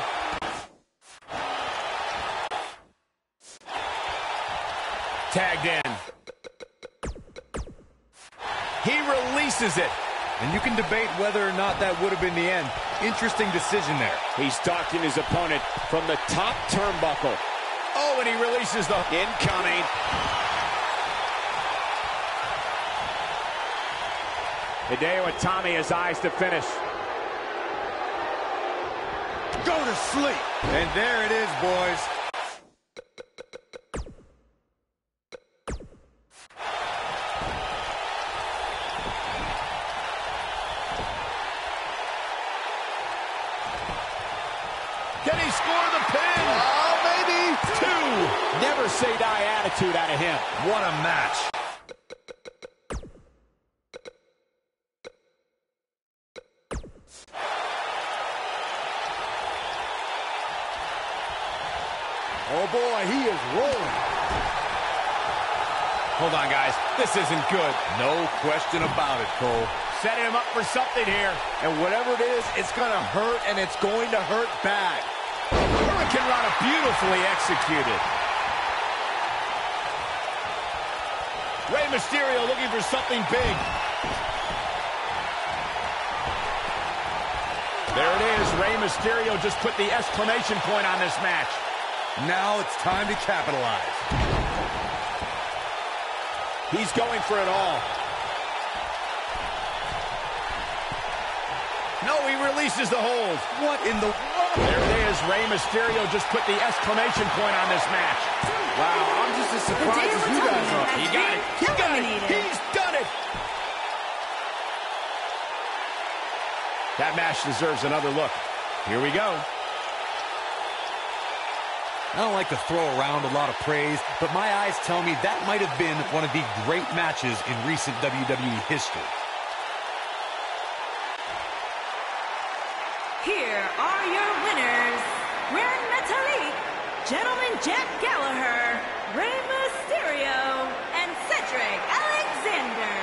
Tagged in. He releases it. And you can debate whether or not that would have been the end. Interesting decision there. He's stalking his opponent from the top turnbuckle. Oh, and he releases the Incoming. Hideo Itami has eyes to finish. Go to sleep. And there it is, boys. Can he score the pin? Oh, maybe. Two. Never say die attitude out of him. What a match. Oh, boy, he is rolling. Hold on, guys. This isn't good. No question about it, Cole. Setting him up for something here. And whatever it is, it's going to hurt, and it's going to hurt bad. Hurricane Rana beautifully executed. Rey Mysterio looking for something big. There it is. Rey Mysterio just put the exclamation point on this match. Now it's time to capitalize. He's going for it all. No, he releases the hold. What in the... There it is. Rey Mysterio just put the exclamation point on this match. Wow, I'm just as surprised as you guys are. He got it. He got it. He's done it. That match deserves another look. Here we go. I don't like to throw around a lot of praise, but my eyes tell me that might have been one of the great matches in recent WWE history. Here are your winners. Wearing Metalik, Gentleman Jack Gallagher, Rey Mysterio, and Cedric Alexander.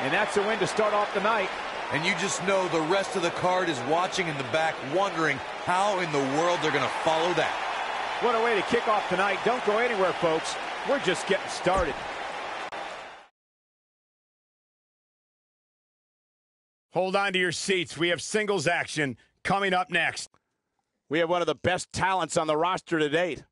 And that's a win to start off the night. And you just know the rest of the card is watching in the back, wondering how in the world they're going to follow that. What a way to kick off tonight. Don't go anywhere, folks. We're just getting started. Hold on to your seats. We have singles action coming up next. We have one of the best talents on the roster to date.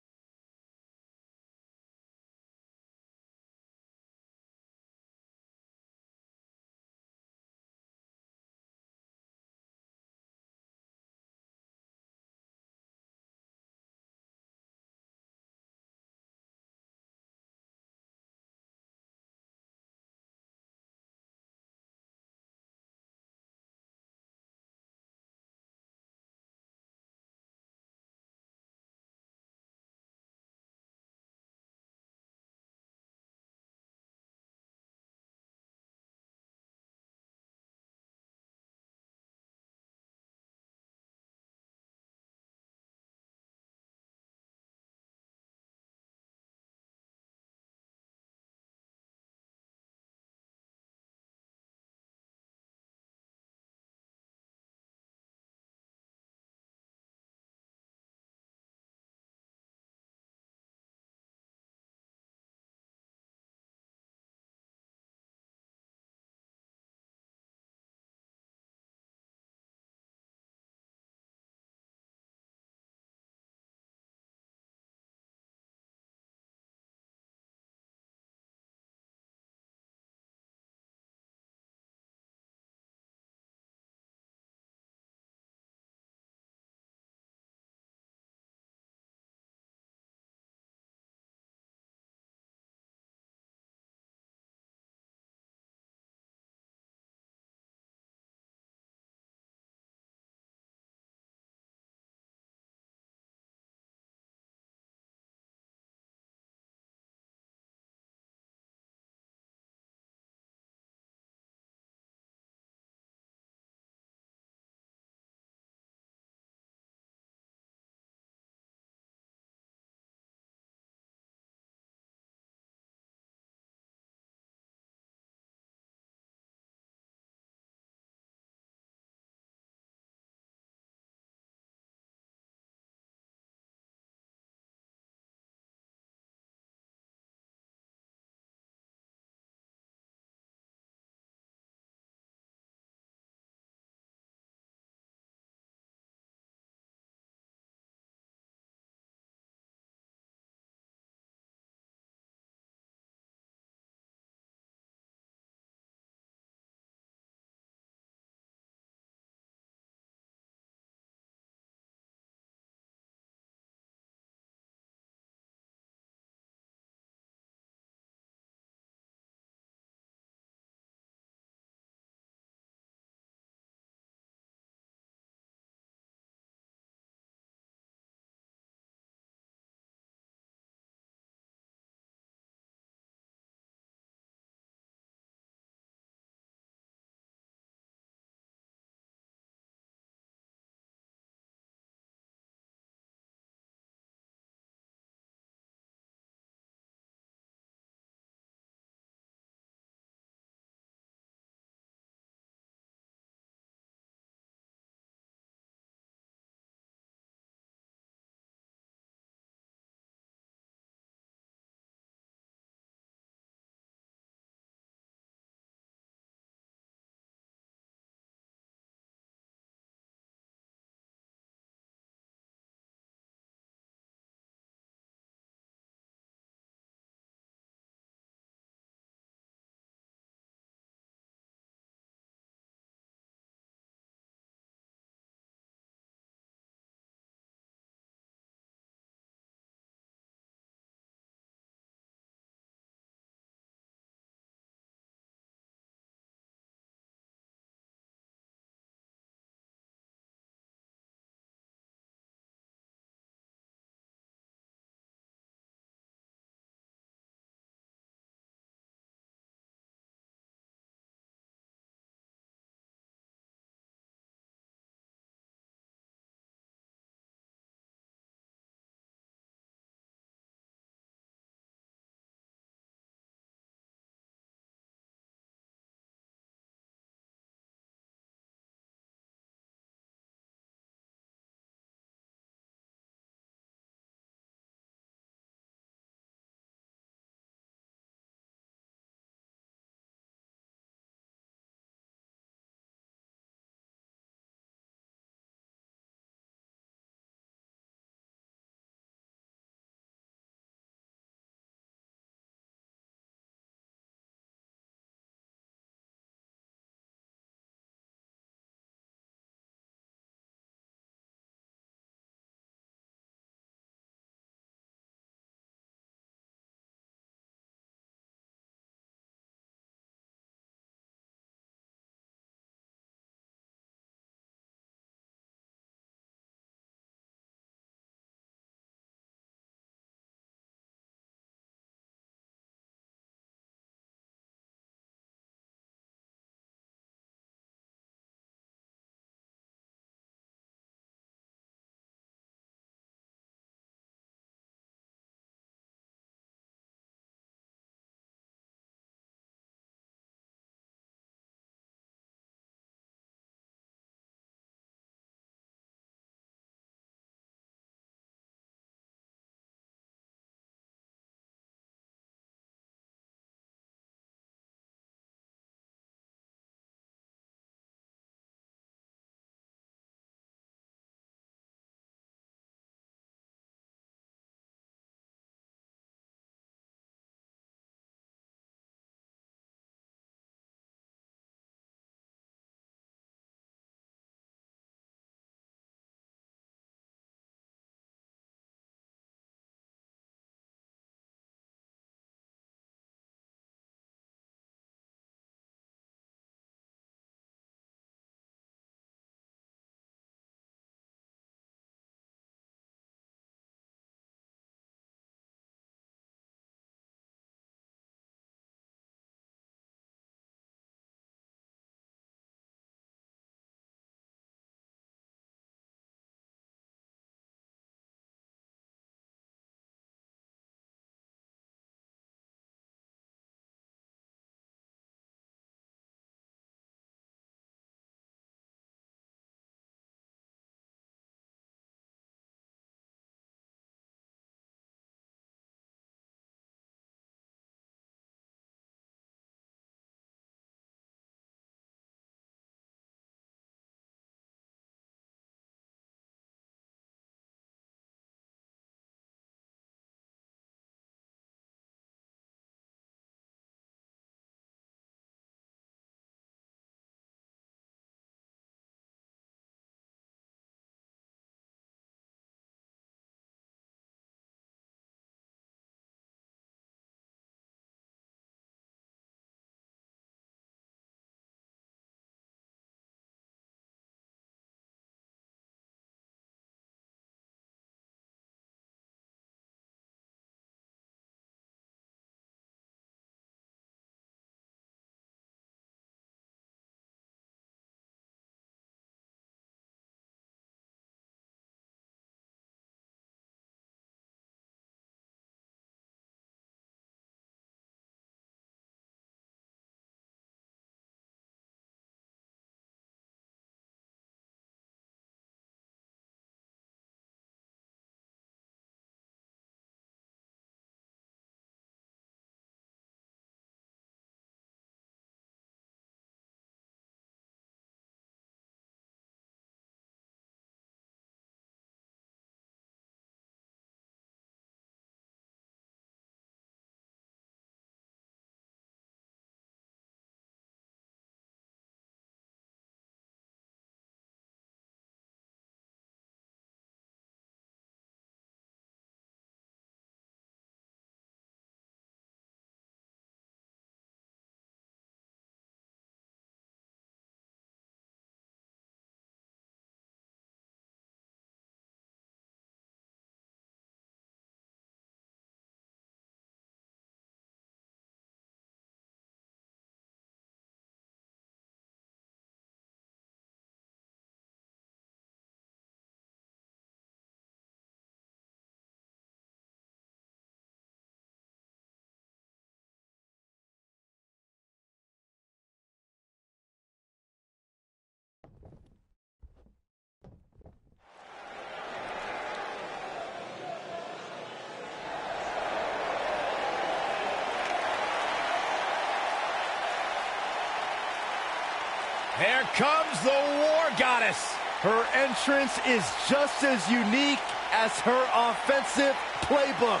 Here comes the War Goddess. Her entrance is just as unique as her offensive playbook.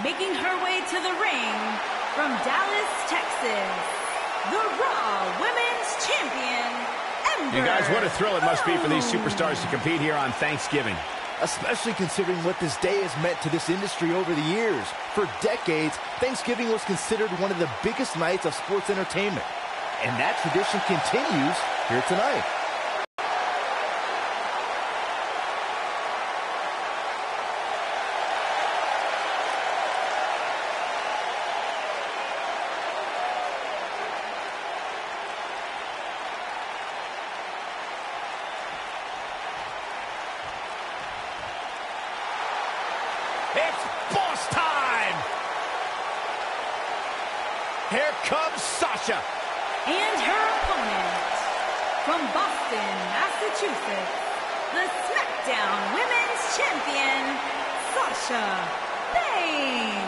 Making her way to the ring from Dallas, Texas, the Raw Women's Champion, Ember. You guys, what a thrill it must be for these superstars to compete here on Thanksgiving. Especially considering what this day has meant to this industry over the years. For decades, Thanksgiving was considered one of the biggest nights of sports entertainment. And that tradition continues here tonight. It's boss time! Here comes Sasha. And her opponent, from Boston, Massachusetts, the SmackDown Women's Champion, Sasha Banks.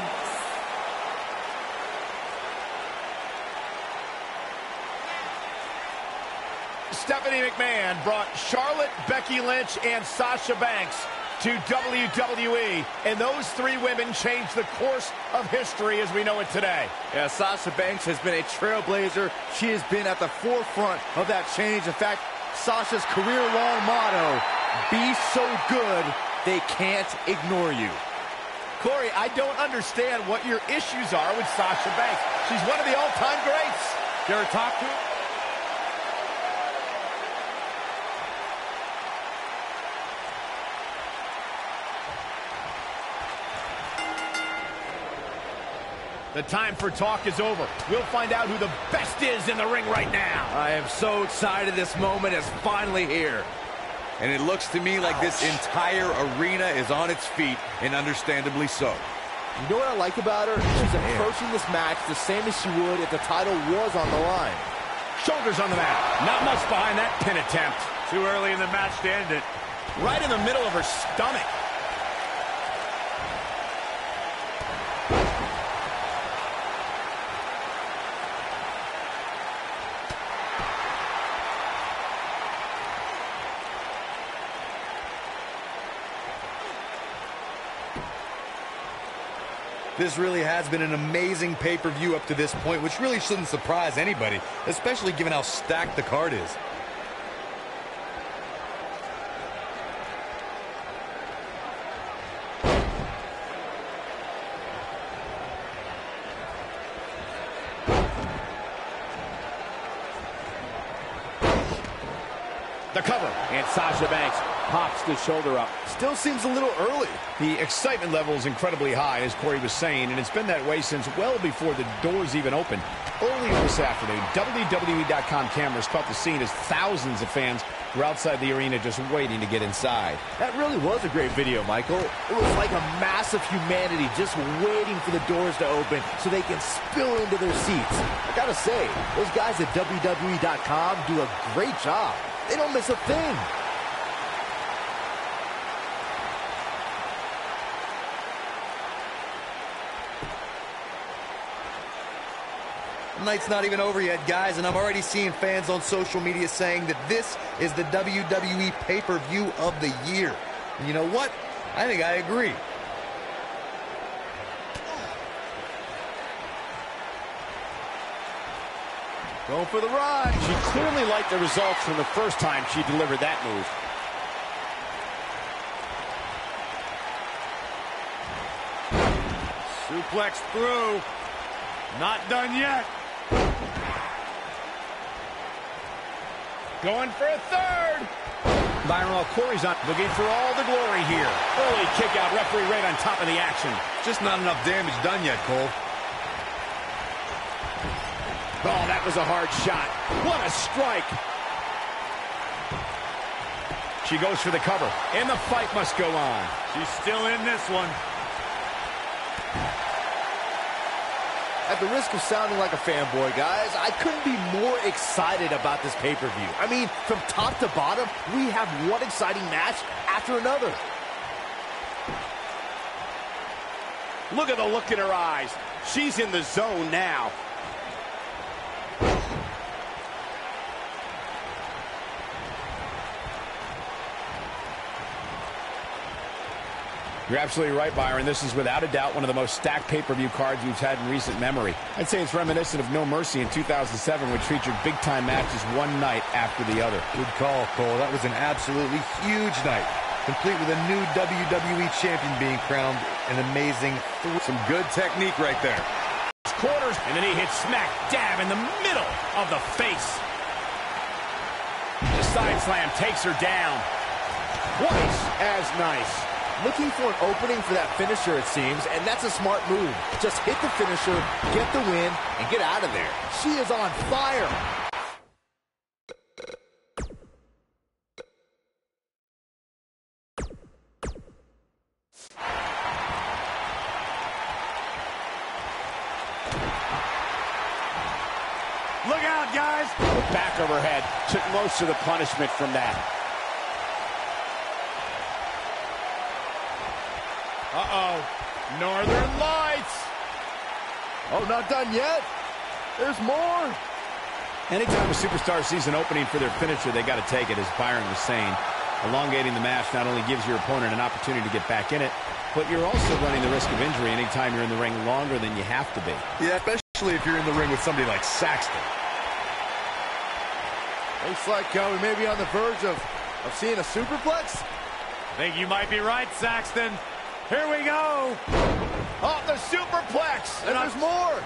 Stephanie McMahon brought Charlotte, Becky Lynch, and Sasha Banks to WWE, and those three women changed the course of history as we know it today. Yeah, Sasha Banks has been a trailblazer. She has been at the forefront of that change. In fact, Sasha's career-long motto, be so good, they can't ignore you. Corey, I don't understand what your issues are with Sasha Banks. She's one of the all-time greats. You ever talk to her? The time for talk is over. We'll find out who the best is in the ring right now. I am so excited this moment is finally here. And it looks to me like this entire arena is on its feet, and understandably so. You know what I like about her? She's approaching this match the same as she would if the title was on the line. Shoulders on the mat. Not much behind that pin attempt. Too early in the match to end it. Right in the middle of her stomach. This really has been an amazing pay-per-view up to this point, which really shouldn't surprise anybody, especially given how stacked the card is. The cover. And Sasha Banks pops the shoulder up. Still seems a little early. The excitement level is incredibly high, as Corey was saying, and it's been that way since well before the doors even opened. Earlier this afternoon, WWE.com cameras caught the scene as thousands of fans were outside the arena just waiting to get inside. That really was a great video, Michael. It was like a mass of humanity just waiting for the doors to open so they can spill into their seats. I gotta say, those guys at WWE.com do a great job. They don't miss a thing. The night's not even over yet, guys, and I'm already seeing fans on social media saying that this is the WWE pay-per-view of the year. And you know what? I think I agree. Going for the run. She clearly liked the results from the first time she delivered that move. Suplex through. Not done yet. Going for a third. Byron, while Corey's on, looking for all the glory here. Early kick out, referee right on top of the action. Just not enough damage done yet, Cole. Oh, that was a hard shot. What a strike. She goes for the cover, and the fight must go on. She's still in this one. At the risk of sounding like a fanboy, guys, I couldn't be more excited about this pay-per-view. I mean, from top to bottom, we have one exciting match after another. Look at the look in her eyes. She's in the zone now. You're absolutely right, Byron. This is without a doubt one of the most stacked pay-per-view cards we've had in recent memory. I'd say it's reminiscent of No Mercy in 2007, which featured big-time matches one night after the other. Good call, Cole. That was an absolutely huge night, complete with a new WWE champion being crowned. An amazing, some good technique right there. Quarters, and then he hits smack dab in the middle of the face. The side slam takes her down. Twice as nice. Looking for an opening for that finisher, it seems, and that's a smart move. Just hit the finisher, get the win, and get out of there. She is on fire. Look out, guys. The back of her head took most of the punishment from that. Uh-oh. Northern Lights. Oh, not done yet. There's more. Anytime a superstar sees an opening for their finisher, they got to take it, as Byron was saying. Elongating the match not only gives your opponent an opportunity to get back in it, but you're also running the risk of injury anytime you're in the ring longer than you have to be. Yeah, especially if you're in the ring with somebody like Saxton. Looks like we may be on the verge of seeing a superplex. I think you might be right, Saxton. Here we go. Oh, the superplex. And there's more.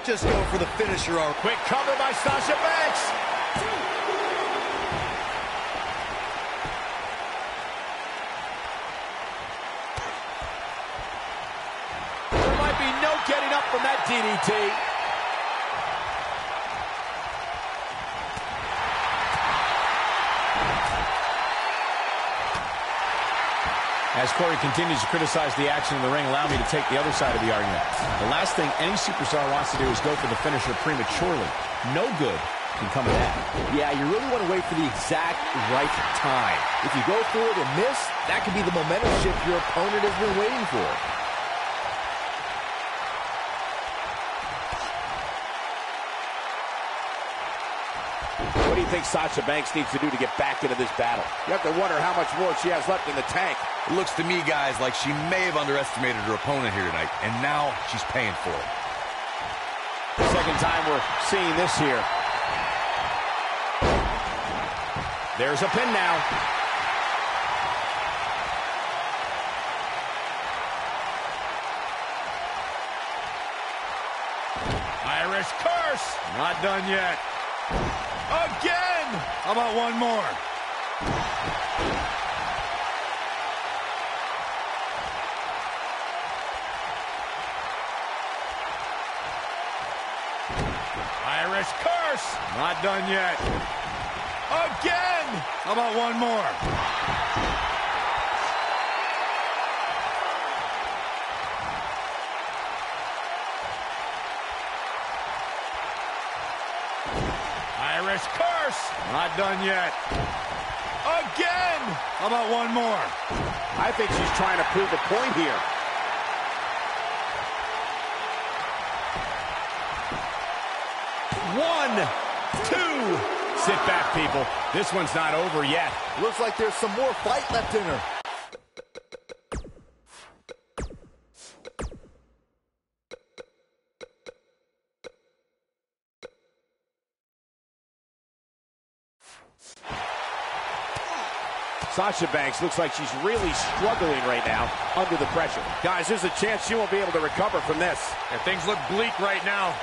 Just go for the finisher. Quick cover by Sasha Banks. There might be no getting up from that DDT. As Corey continues to criticize the action in the ring, allow me to take the other side of the argument. The last thing any superstar wants to do is go for the finisher prematurely. No good can come of that. Yeah, you really want to wait for the exact right time. If you go for it and miss, that could be the momentum shift your opponent has been waiting for. What do you think Sasha Banks needs to do to get back into this battle? You have to wonder how much more she has left in the tank. It looks to me, guys, like she may have underestimated her opponent here tonight, and now she's paying for it. Second time we're seeing this here. There's a pin now. Irish curse. Not done yet. Again. How about one more? Irish curse. Not done yet. Again. How about one more? Irish curse. Not done yet. Again. How about one more? I think she's trying to prove a point here. One, two. Sit back, people. This one's not over yet. Looks like there's some more fight left in her. Sasha Banks looks like she's really struggling right now under the pressure. Guys, there's a chance she won't be able to recover from this. Yeah, things look bleak right now.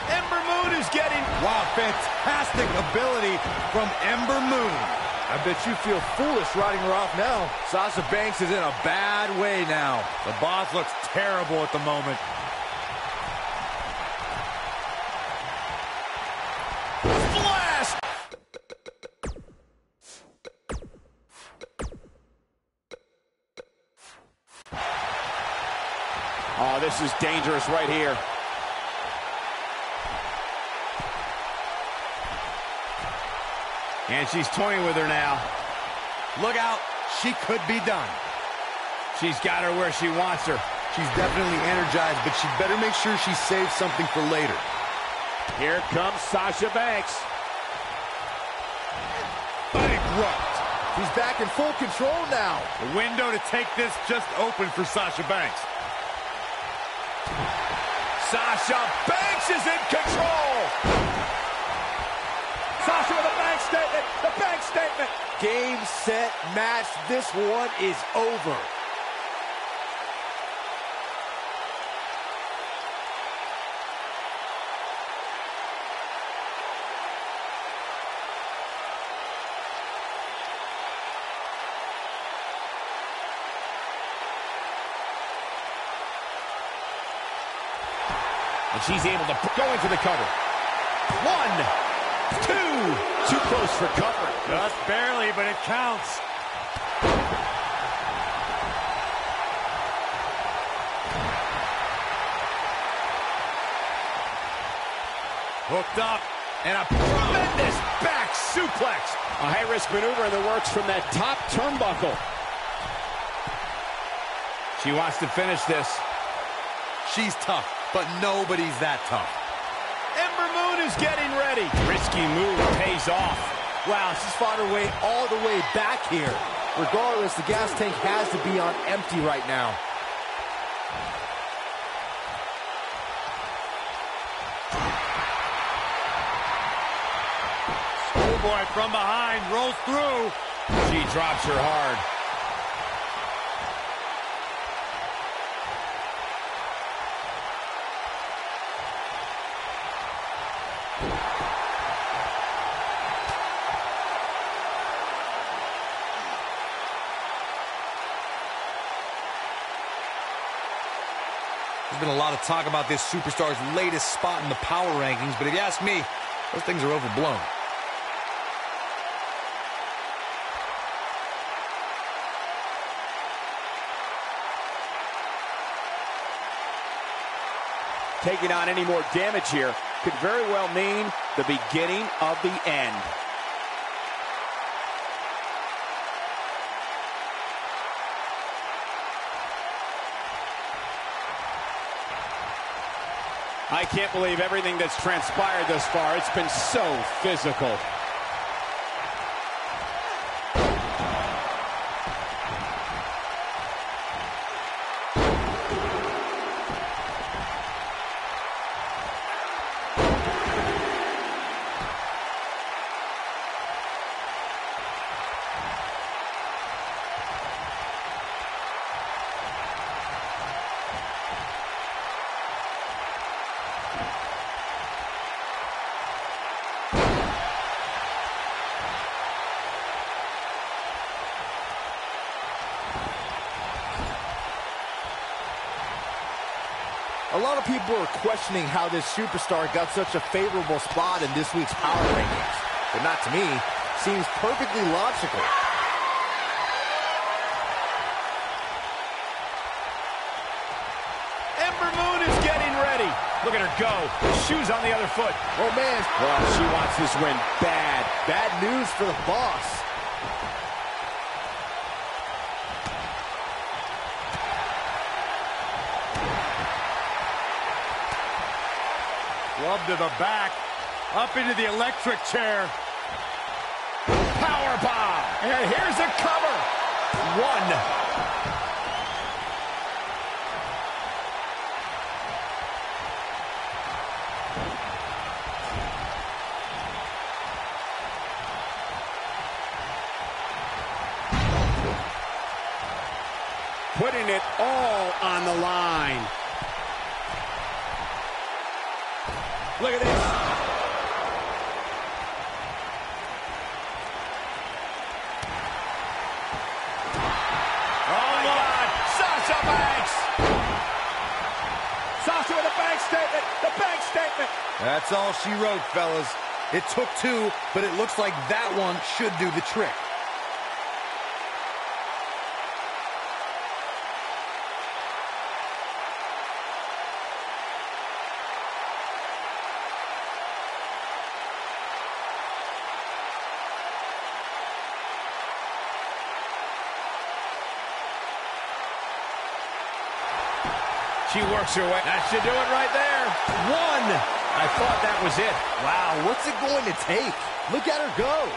Ember Moon is getting... Wow, fantastic ability from Ember Moon. I bet you feel foolish riding her off now. Sasha Banks is in a bad way now. The boss looks terrible at the moment. this is dangerous right here. And she's toying with her now. Look out. She could be done. She's got her where she wants her. She's definitely energized, but she'd better make sure she saves something for later. Here comes Sasha Banks. Bankrupt. She's back in full control now. The window to take this just opened for Sasha Banks. Sasha Banks is in control. Sasha with a bank statement. The bank statement. Game, set, match. This one is over. And she's able to go into the cover. 1, 2. Too close for cover. Just barely, but it counts. Hooked up. And a tremendous back suplex. A high-risk maneuver in the works from that top turnbuckle. She wants to finish this. She's tough, but nobody's that tough. Ember Moon is getting ready. Risky move pays off. Wow, she's fought her way all the way back here. Regardless, the gas tank has to be on empty right now. Schoolboy from behind rolls through. She drops her hard. There's been a lot of talk about this superstar's latest spot in the power rankings, but if you ask me, those things are overblown. Taking on any more damage here could very well mean the beginning of the end. I can't believe everything that's transpired thus far. It's been so physical. A lot of people are questioning how this superstar got such a favorable spot in this week's power rankings. But not to me. Seems perfectly logical. Ember Moon is getting ready. Look at her go. Shoes on the other foot. Oh, man. Well, she wants this win bad. Bad news for the boss. Club to the back. Up into the electric chair. Power bomb. And here's a cover. 1. Putting it all on the line. Look at this. Oh, my God. Sasha Banks. Sasha with a bank statement. The bank statement. That's all she wrote, fellas. It took 2, but it looks like that one should do the trick. She works her way. That should do it right there. One. I thought that was it. Wow, what's it going to take? Look at her go.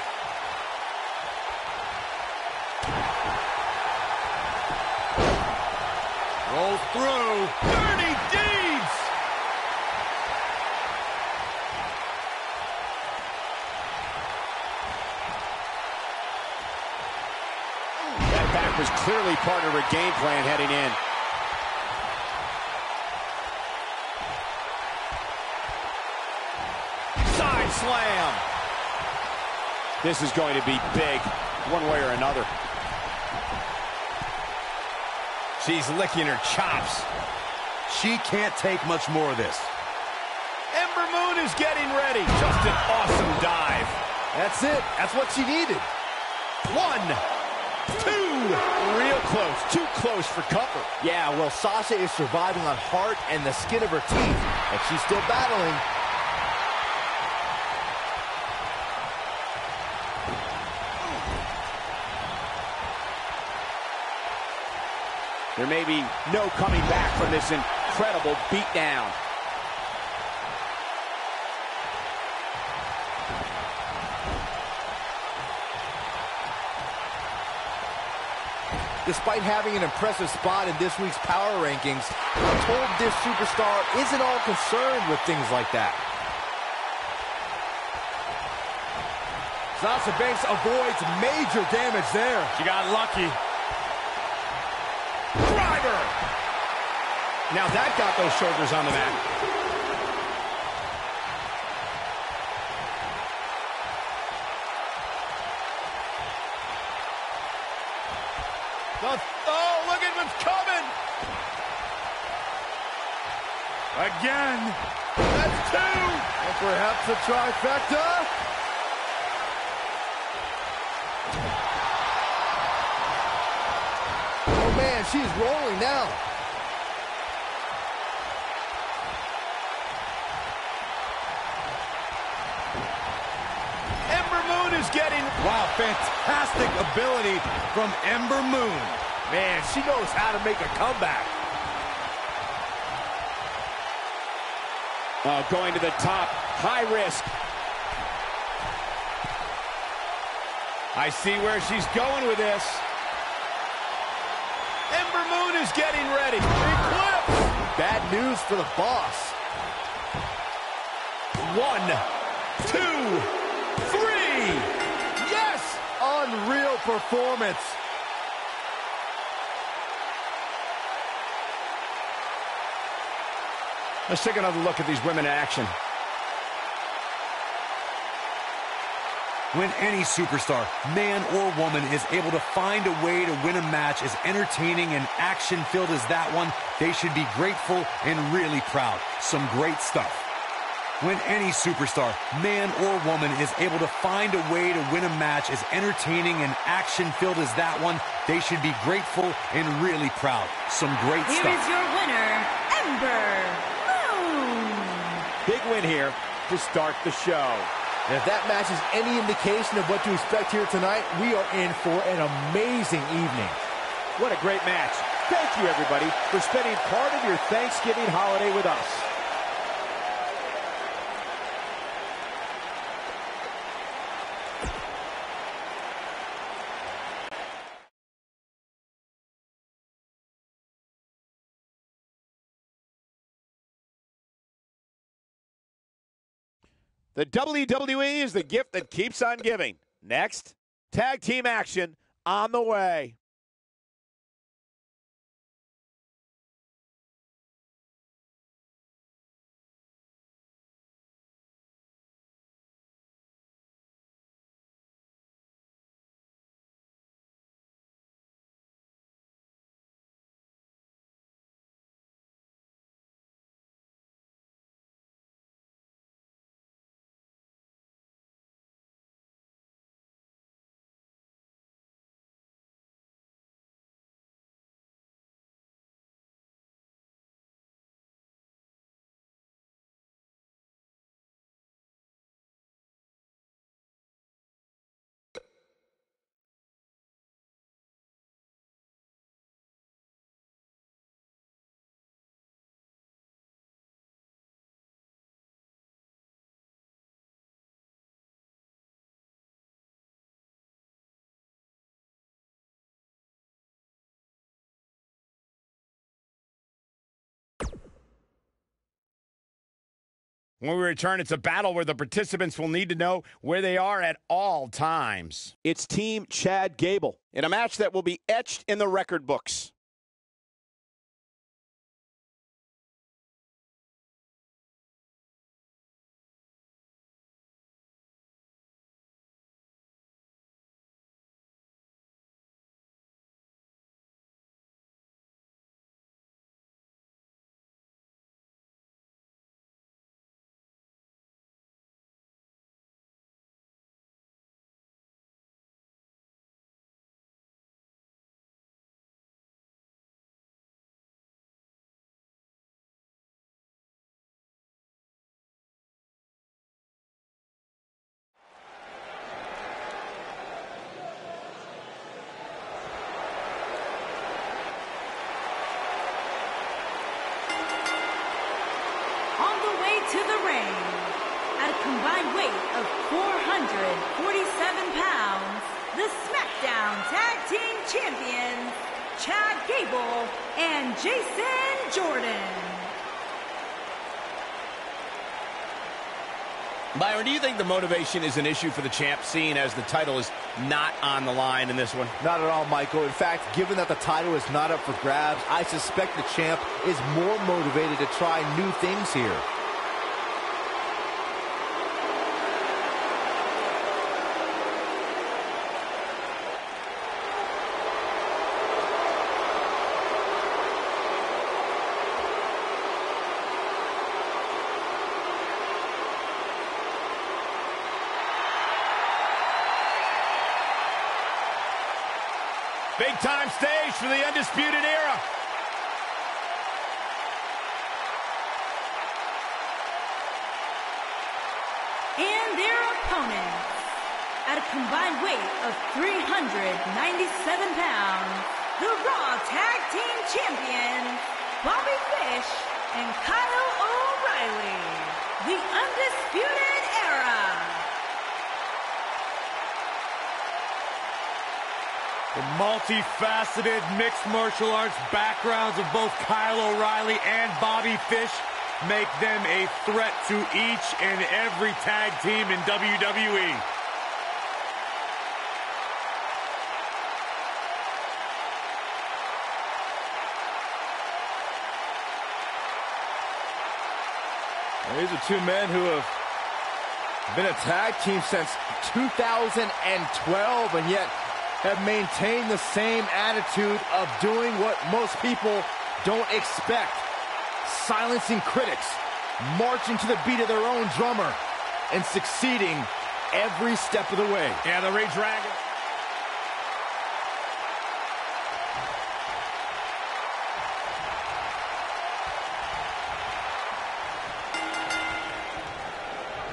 Rolls through. Dirty deeds. That back was clearly part of her game plan heading in. Side slam. This is going to be big, one way or another. She's licking her chops. She can't take much more of this. Ember Moon is getting ready. Just an awesome dive. That's it. That's what she needed. 1, 2. Real close, too close for comfort. Yeah, well, Sasha is surviving on heart and the skin of her teeth, and she's still battling. There may be no coming back from this incredible beatdown. Despite having an impressive spot in this week's power rankings, I'm told this superstar isn't all concerned with things like that. Sasha Banks avoids major damage there. She got lucky. Driver. Now that got those shoulders on the mat. Oh, look at what's coming. Again. That's 2. And perhaps a trifecta. Oh, man, she's rolling now. Ember Moon is getting... Wow, fantastic ability from Ember Moon. Man, she knows how to make a comeback. Going to the top, high risk. I see where she's going with this. Ember Moon is getting ready. Eclipse. Bad news for the boss. 1, 2, 3. Yes! Unreal performance. Let's take another look at these women in action. When any superstar, man or woman, is able to find a way to win a match as entertaining and action-filled as that one, they should be grateful and really proud. Some great stuff. When any superstar, man or woman, is able to find a way to win a match as entertaining and action-filled as that one, they should be grateful and really proud. Some great stuff. Here is your winner, Ember Moon. Big win here to start the show. And if that match is any indication of what to expect here tonight, we are in for an amazing evening. What a great match. Thank you, everybody, for spending part of your Thanksgiving holiday with us. The WWE is the gift that keeps on giving. Next, tag team action on the way. When we return, it's a battle where the participants will need to know where they are at all times. It's Team Chad Gable in a match that will be etched in the record books. To the ring, at a combined weight of 447 pounds, the SmackDown Tag Team Champions, Chad Gable and Jason Jordan. Byron, do you think the motivation is an issue for the champ, seeing as the title is not on the line in this one? Not at all, Michael. In fact, given that the title is not up for grabs, I suspect the champ is more motivated to try new things here. Big time stage for the Undisputed Era. And their opponents, at a combined weight of 397 pounds, the Raw Tag Team Champions, Bobby Fish and Kyle O'Reilly, the Undisputed Era. The multifaceted mixed martial arts backgrounds of both Kyle O'Reilly and Bobby Fish make them a threat to each and every tag team in WWE. These are two men who have been a tag team since 2012, and yet have maintained the same attitude of doing what most people don't expect. Silencing critics, marching to the beat of their own drummer, and succeeding every step of the way. Yeah, the Rage Dragon.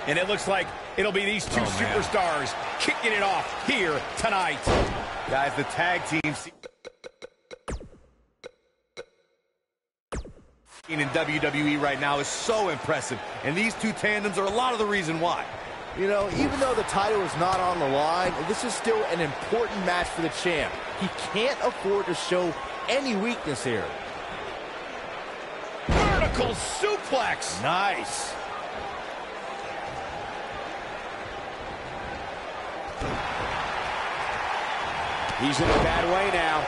And it looks like it'll be these two superstars kicking it off here tonight. Guys, the tag teams in WWE right now is so impressive, and these two tandems are a lot of the reason why. You know, even though the title is not on the line, this is still an important match for the champ. He can't afford to show any weakness here. Vertical suplex. Nice. He's in a bad way now.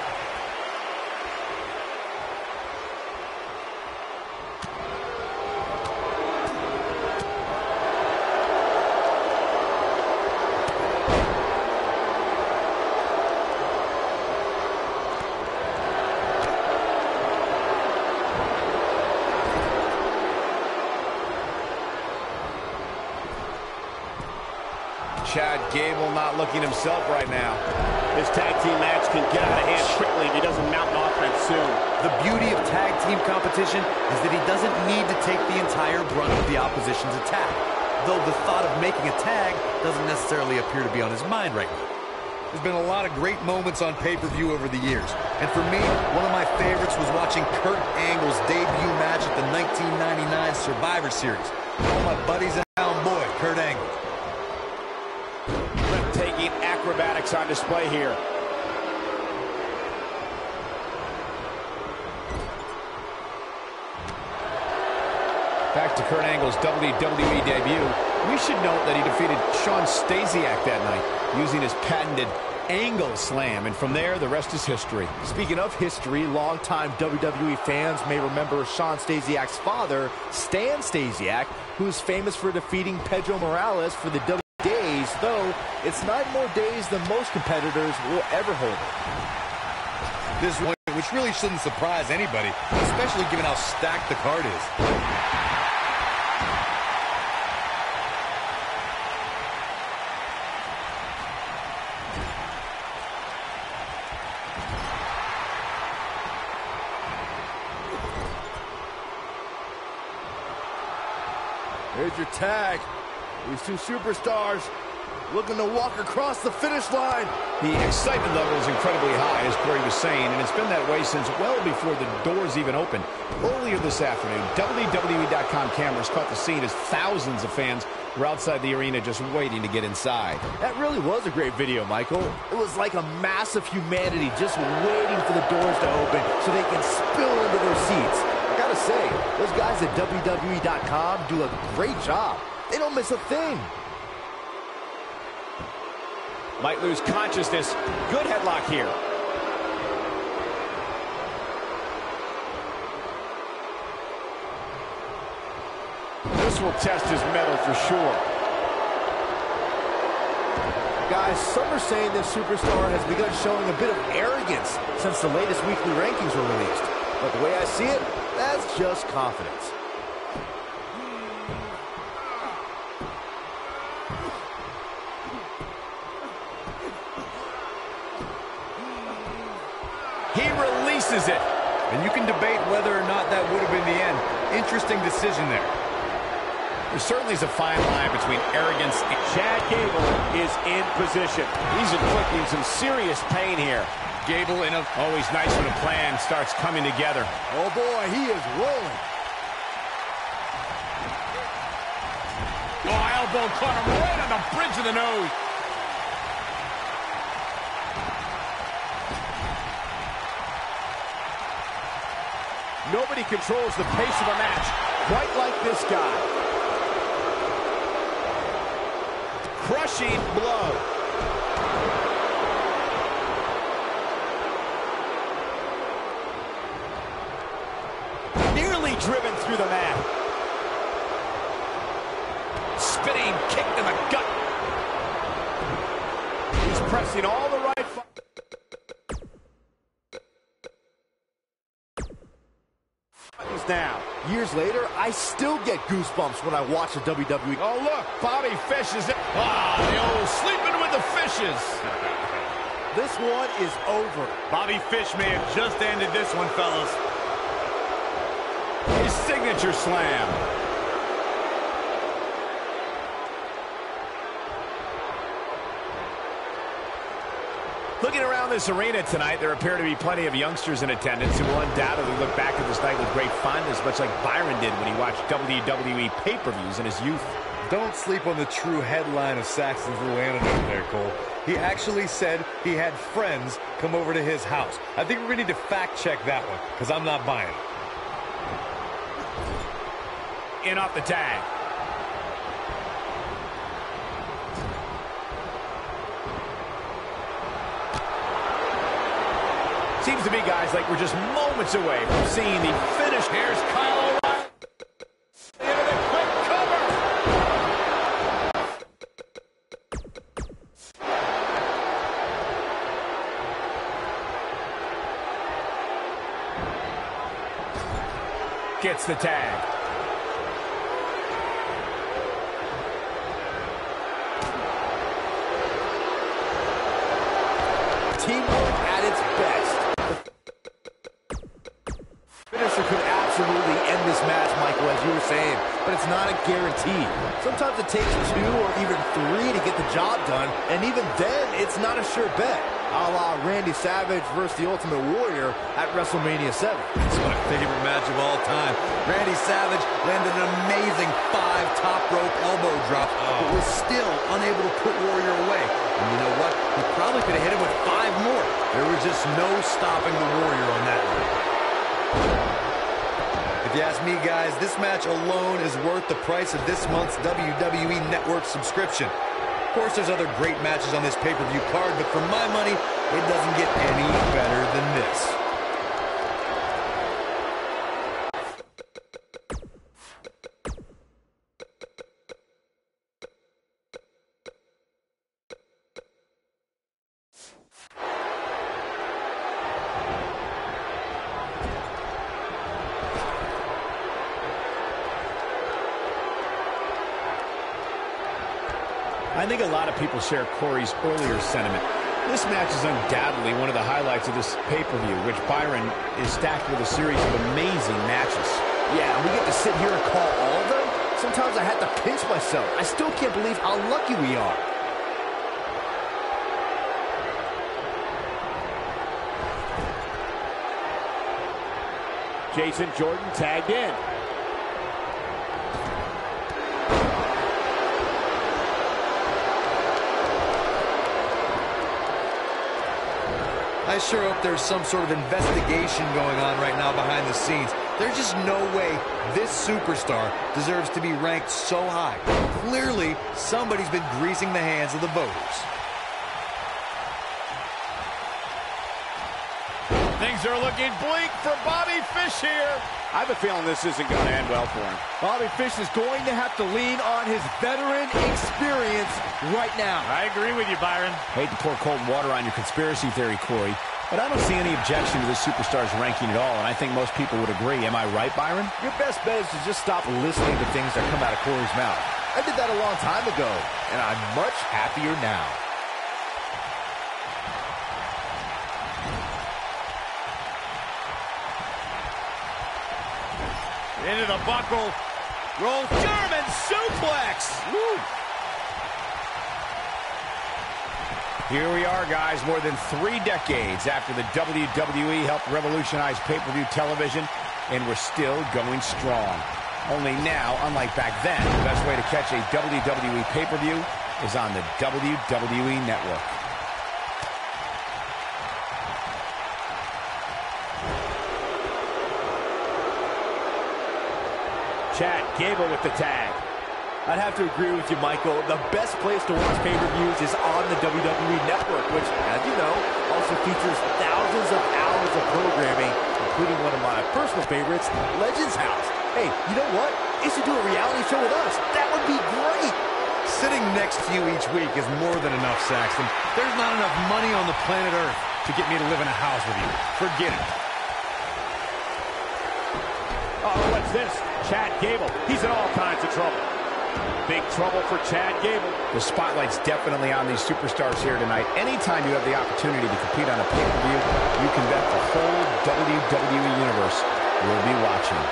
Chad Gable not looking himself right now. This tag team match can get out of hand quickly if he doesn't mount an offense soon. The beauty of tag team competition is that he doesn't need to take the entire brunt of the opposition's attack, though the thought of making a tag doesn't necessarily appear to be on his mind right now. There's been a lot of great moments on pay-per-view over the years, and for me, one of my favorites was watching Kurt Angle's debut match at the 1999 Survivor Series. All my buddies and my boy, Kurt Angle. Breathtaking acrobatics on display here. Back to Kurt Angle's WWE debut. We should note that he defeated Shawn Stasiak that night using his patented Angle Slam, and from there, the rest is history. Speaking of history, longtime WWE fans may remember Shawn Stasiak's father, Stan Stasiak, who's famous for defeating Pedro Morales for the WWE days, though it's 9 more days than most competitors will ever hold it. This one, which really shouldn't surprise anybody, especially given how stacked the card is. Here's your tag. These two superstars looking to walk across the finish line. The excitement level is incredibly high, as Corey was saying, and it's been that way since well before the doors even opened. Earlier this afternoon, WWE.com cameras caught the scene as thousands of fans were outside the arena just waiting to get inside. That really was a great video, Michael. It was like a mass of humanity just waiting for the doors to open so they can spill into their seats. I gotta say, those guys at WWE.com do a great job. They don't miss a thing. Might lose consciousness. Good headlock here. This will test his mettle for sure. Guys, some are saying this superstar has begun showing a bit of arrogance since the latest weekly rankings were released. But the way I see it, that's just confidence. He releases it. And you can debate whether or not that would have been the end. Interesting decision there. There certainly is a fine line between arrogance and... Chad Gable is in position. He's inflicting some serious pain here. Gable in a... Always nice when a plan starts coming together. Oh boy, he is rolling. Oh, elbow caught him right on the bridge of the nose. Nobody controls the pace of a match quite like this guy. Crushing blow. Nearly driven through the mat. Spinning kick to the gut. He's pressing all the right buttons now. Years later, I still get goosebumps when I watch the WWE. Oh, look, Bobby Fish is... Ah, the old sleeping with the fishes. This one is over. Bobby Fish may have just ended this one, fellas. His signature slam. Looking around this arena tonight, there appear to be plenty of youngsters in attendance who will undoubtedly look back at this night with great fondness, much like Byron did when he watched WWE pay-per-views in his youth. Don't sleep on the true headline of Saxton's little anecdote there, Cole. He actually said he had friends come over to his house. I think we're going to need to fact-check that one, because I'm not buying it. In off the tag. Seems to be, guys, like we're just moments away from seeing the finish. Here's Kyle O'Reilly. Into the quick cover. Gets the tag. Teamwork at its best. Finisher could absolutely end this match, Michael, as you were saying, but it's not a guarantee. Sometimes it takes 2 or even 3 to get the job done, and even then, it's not a sure bet. A la Randy Savage versus the Ultimate Warrior at WrestleMania 7. It's my favorite match of all time. Randy Savage landed an amazing 5 top rope elbow drops, but was still unable to put Warrior away. And you know what? He probably could have hit him with 5 more. There was just no stopping the Warrior on that one. If you ask me, guys, this match alone is worth the price of this month's WWE Network subscription. Of course, there's other great matches on this pay-per-view card, but for my money, it doesn't get any better than this. I think a lot of people share Corey's earlier sentiment. This match is undoubtedly one of the highlights of this pay-per-view, which Byron is stacked with a series of amazing matches. Yeah, we get to sit here and call all of them? Sometimes I have to pinch myself. I still can't believe how lucky we are. Jason Jordan tagged in. I sure hope there's some sort of investigation going on right now behind the scenes. There's just no way this superstar deserves to be ranked so high. Clearly, somebody's been greasing the hands of the voters. Things are looking bleak for Bobby Fish here. I have a feeling this isn't going to end well for him. Bobby Fish is going to have to lean on his veteran experience right now. I agree with you, Byron. Hate to pour cold water on your conspiracy theory, Corey, but I don't see any objection to this superstar's ranking at all, and I think most people would agree. Am I right, Byron? Your best bet is to just stop listening to things that come out of Corey's mouth. I did that a long time ago, and I'm much happier now. Into the buckle. Rolls German suplex. Woo. Here we are, guys, more than 3 decades after the WWE helped revolutionize pay-per-view television, and we're still going strong. Only now, unlike back then, the best way to catch a WWE pay-per-view is on the WWE Network. Chad Gable with the tag. I'd have to agree with you, Michael. The best place to watch pay-per-views is on the WWE Network, which, as you know, also features thousands of hours of programming, including one of my personal favorites, Legends House. Hey, you know what? You should do a reality show with us. That would be great. Sitting next to you each week is more than enough, Saxton. There's not enough money on the planet Earth to get me to live in a house with you. Forget it. Oh, what's this? Chad Gable. He's in all kinds of trouble. Big trouble for Chad Gable. The spotlight's definitely on these superstars here tonight. Anytime you have the opportunity to compete on a pay-per-view, you can bet the whole WWE Universe will be watching.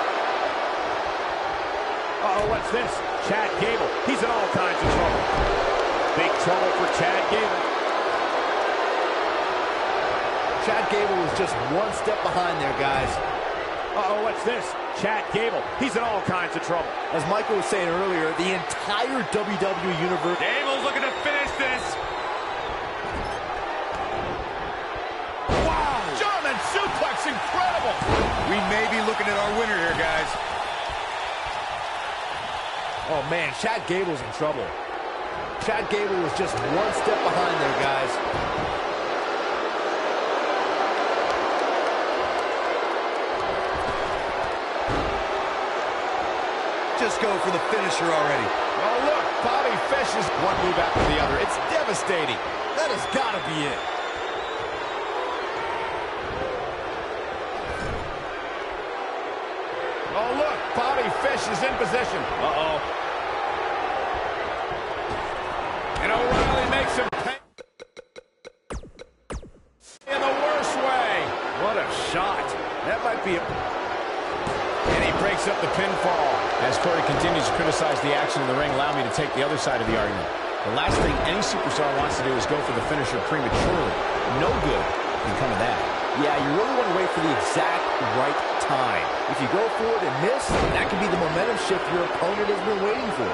Oh, what's this? Chad Gable. He's in all kinds of trouble. Big trouble for Chad Gable. Chad Gable was just one step behind there, guys. Uh-oh, what's this? Chad Gable. He's in all kinds of trouble. As Michael was saying earlier, the entire WWE Universe... Gable's looking to finish this. Wow! German suplex, incredible! We may be looking at our winner here, guys. Oh, man, Chad Gable's in trouble. Chad Gable was just one step behind there, guys. Just go for the finisher already. Oh, look, Bobby Fish is one move after the other. It's devastating. That has got to be it. Oh, look, Bobby Fish is in position. Uh-oh. And O'Reilly makes him pay in the worst way. What a shot. That might be a... And he breaks up the pinfall. As Corey continues to criticize the action in the ring, allow me to take the other side of the argument. The last thing any superstar wants to do is go for the finisher prematurely. No good can come of that. Yeah, you really want to wait for the exact right time. If you go for it and miss, that could be the momentum shift your opponent has been waiting for.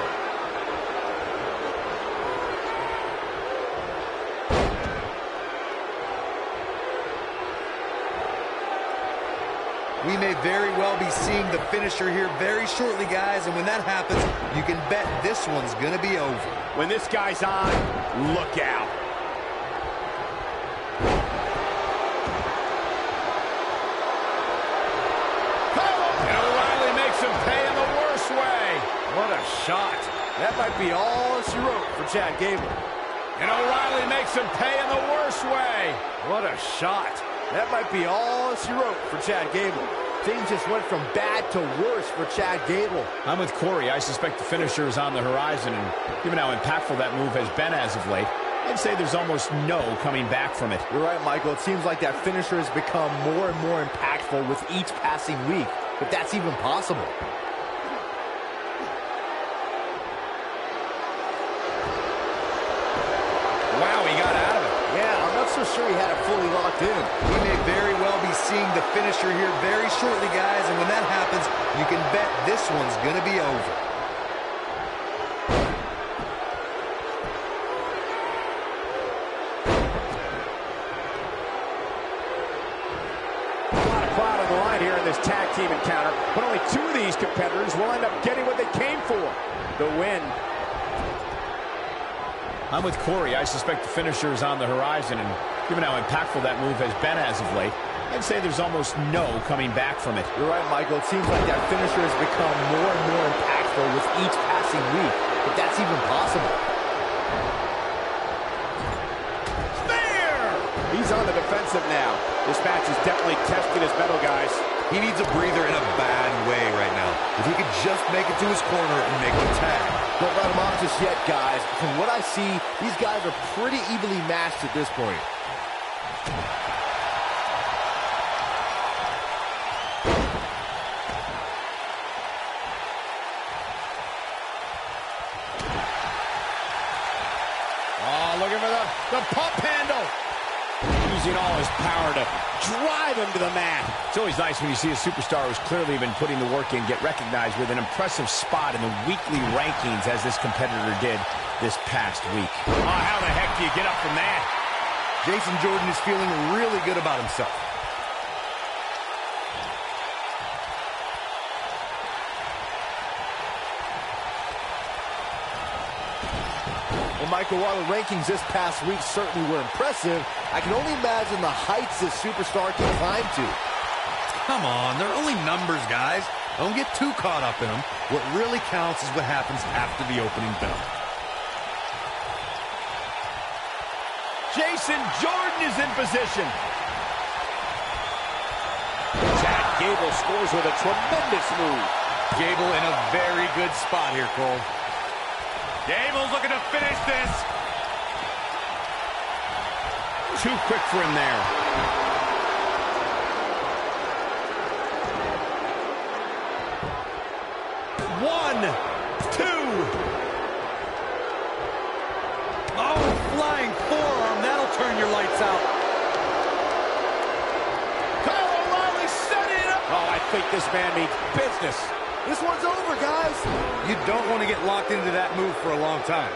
We may very well be seeing the finisher here very shortly, guys, and when that happens, you can bet this one's gonna be over. When this guy's on, look out. And O'Reilly makes him pay in the worst way. What a shot. That might be all she wrote for Chad Gable. And O'Reilly makes him pay in the worst way. What a shot. That might be all she wrote for Chad Gable. Things just went from bad to worse for Chad Gable. I'm with Corey. I suspect the finisher is on the horizon, and given how impactful that move has been as of late, I'd say there's almost no coming back from it. You're right, Michael. It seems like that finisher has become more and more impactful with each passing week, if that's even possible. Wow, he got out of it. Yeah, I'm not so sure he had it fully locked in. We may very well be seeing the finisher here very shortly, guys, and when that happens, you can bet this one's gonna be over. A lot of crowd on the line here in this tag team encounter, but only two of these competitors will end up getting what they came for, the win. I'm with Corey. I suspect the finisher is on the horizon, and given how impactful that move has been as of late, I'd say there's almost no coming back from it. You're right, Michael. It seems like that finisher has become more and more impactful with each passing week, if that's even possible. Spear! He's on the defensive now. This match has definitely tested his mettle, guys. He needs a breather in a bad way right now. If he could just make it to his corner and make the tag. Don't let him off just yet, guys. From what I see, these guys are pretty evenly matched at this point. Oh, looking for the pump handle. Using all his power to drive him to the mat. It's always nice when you see a superstar who's clearly been putting the work in get recognized with an impressive spot in the weekly rankings as this competitor did this past week. Oh, how the heck do you get up from that? Jason Jordan is feeling really good about himself. Well, Michael, while the rankings this past week certainly were impressive, I can only imagine the heights this superstar can climb to. Come on, they're only numbers, guys. Don't get too caught up in them. What really counts is what happens after the opening bell. Jason Jordan is in position. Chad Gable scores with a tremendous move. Gable in a very good spot here, Cole. Gable's looking to finish this. Too quick for him there. One, two. Oh, flying forearm. That'll turn your lights out. Kyle O'Reilly setting it up. Oh, I think this man means business. This one's over, guys. You don't want to get locked into that move for a long time.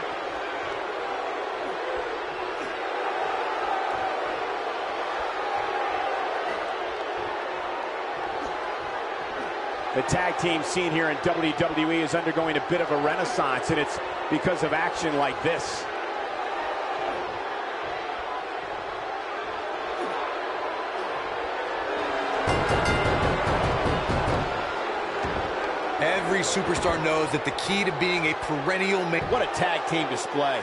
The tag team scene here in WWE is undergoing a bit of a renaissance, and it's because of action like this. Every superstar knows that the key to being a perennial... What a tag team display.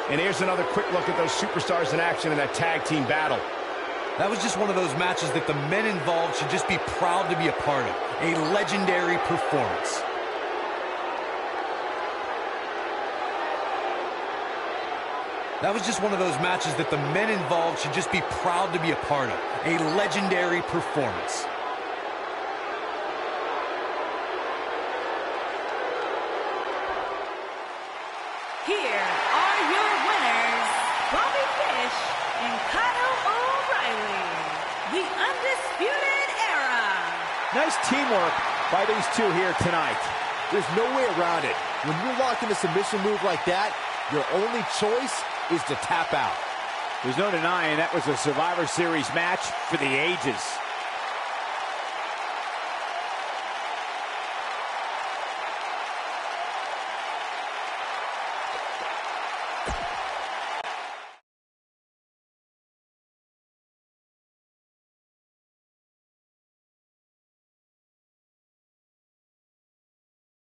And here's another quick look at those superstars in action in that tag team battle. That was just one of those matches that the men involved should just be proud to be a part of. A legendary performance. That was just one of those matches that the men involved should just be proud to be a part of. A legendary performance. Here are your winners, Bobby Fish and Kyle O'Reilly, the Undisputed Era. Nice teamwork by these two here tonight. There's no way around it. When you're locked in a submission move like that, your only choice is to tap out. There's no denying that was a Survivor Series match for the ages.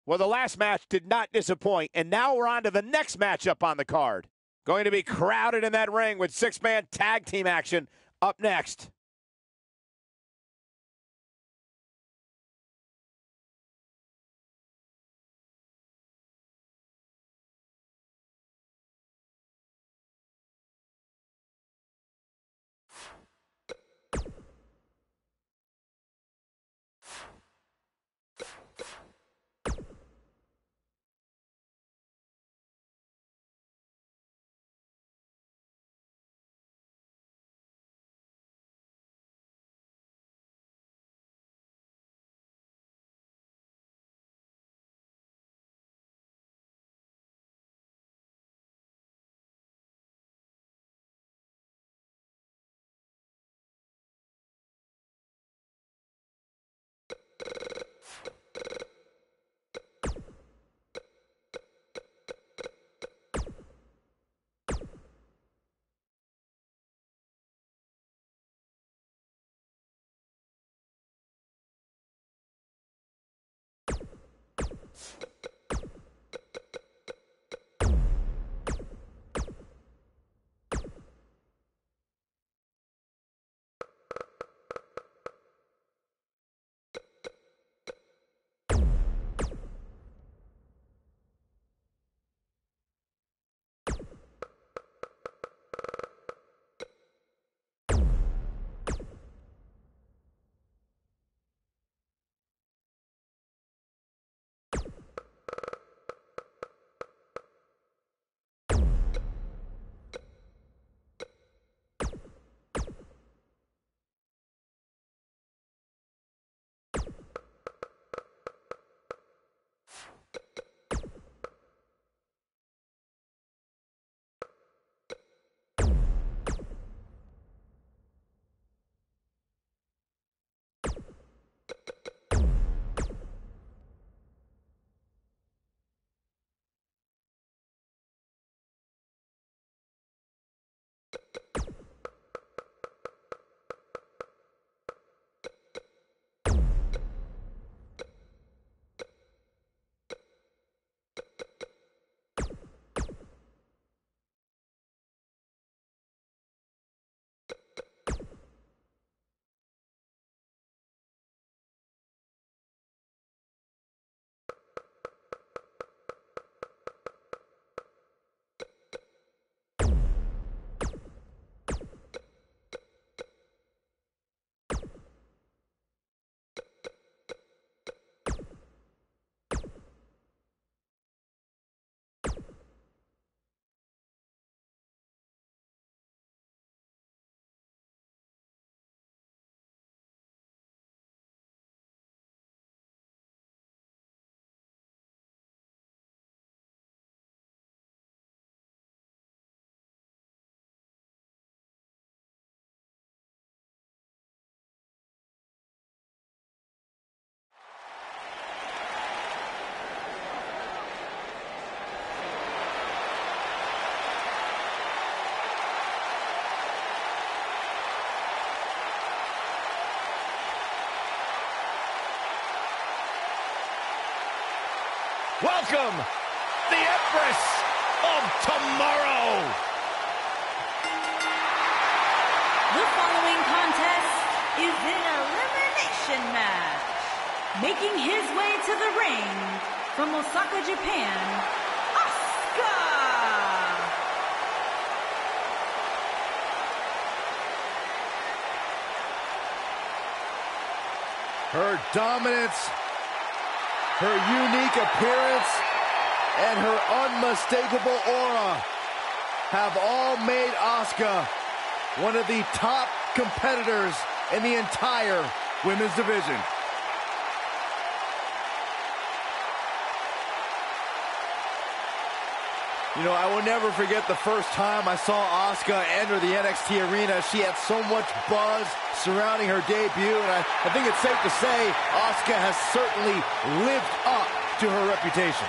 Well, the last match did not disappoint, and now we're on to the next matchup on the card. Going to be crowded in that ring with six-man tag team action up next. Welcome, the Empress of Tomorrow. The following contest is an elimination match. Making his way to the ring from Osaka, Japan, Asuka. Her dominance, her unique appearance, and her unmistakable aura have all made Asuka one of the top competitors in the entire women's division. You know, I will never forget the first time I saw Asuka enter the NXT arena. She had so much buzz surrounding her debut, and I think it's safe to say Asuka has certainly lived up to her reputation.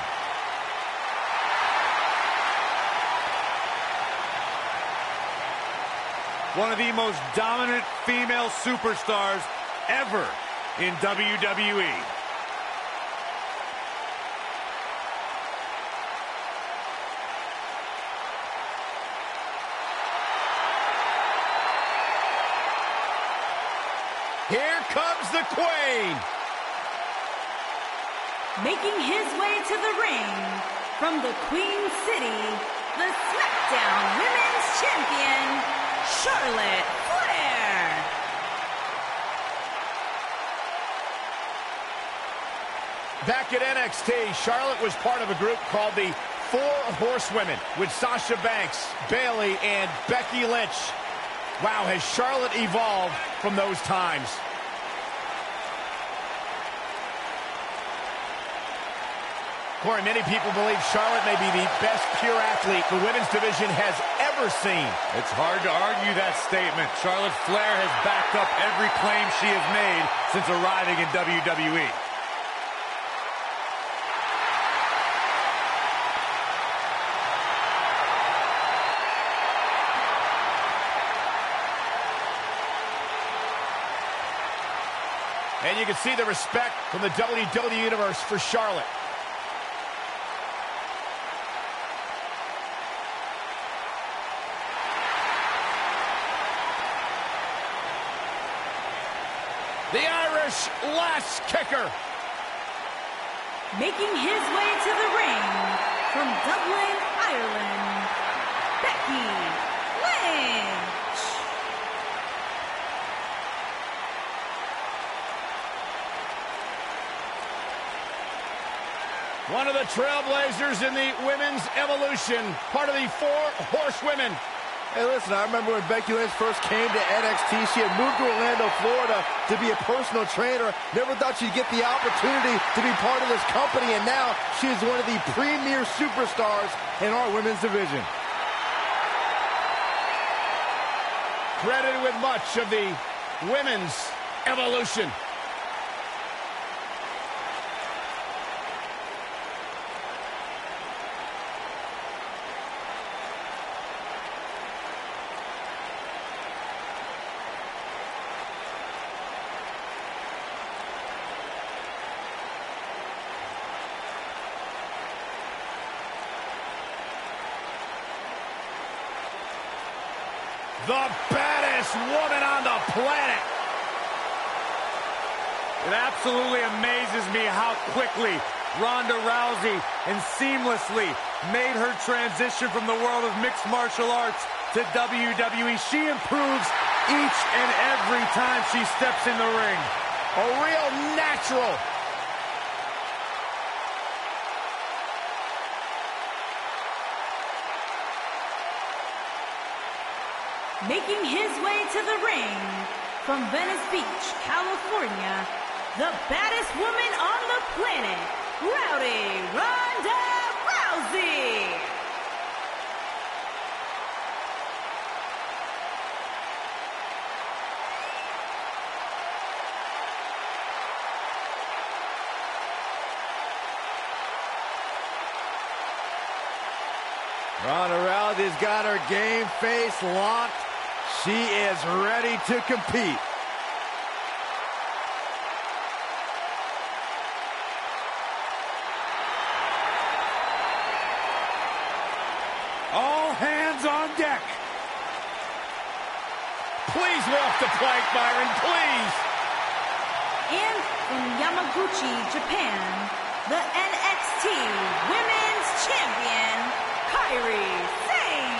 One of the most dominant female superstars ever in WWE. Here comes the Queen. Making his way to the ring from the Queen City, the SmackDown Women's Champion, Charlotte Flair. Back at NXT, Charlotte was part of a group called the Four Horsewomen with Sasha Banks, Bayley, and Becky Lynch. Wow, has Charlotte evolved from those times. Corey, many people believe Charlotte may be the best pure athlete the women's division has ever seen. It's hard to argue that statement. Charlotte Flair has backed up every claim she has made since arriving in WWE. And you can see the respect from the WWE Universe for Charlotte. The Irish lass kicker. Making his way to the ring from Dublin, Ireland, Becky Lynch. One of the trailblazers in the women's evolution, part of the Four Horsewomen. Hey, listen, I remember when Becky Lynch first came to NXT, she had moved to Orlando, Florida to be a personal trainer. Never thought she'd get the opportunity to be part of this company, and now she is one of the premier superstars in our women's division. Credited with much of the women's evolution. The baddest woman on the planet. It absolutely amazes me how quickly Ronda Rousey and seamlessly made her transition from the world of mixed martial arts to WWE. She improves each and every time she steps in the ring. A real natural. Making his way to the ring from Venice Beach, California, the baddest woman on the planet, Rowdy Ronda Rousey. Ronda Rousey's got her game face locked. She is ready to compete. All hands on deck. Please walk the plank, Byron, please. And from Yamaguchi, Japan, the NXT Women's Champion, Kairi Sane.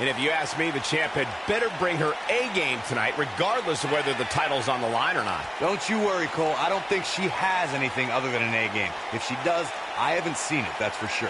And if you ask me, the champ had better bring her A game tonight, regardless of whether the title's on the line or not. Don't you worry, Cole. I don't think she has anything other than an A game. If she does, I haven't seen it, that's for sure.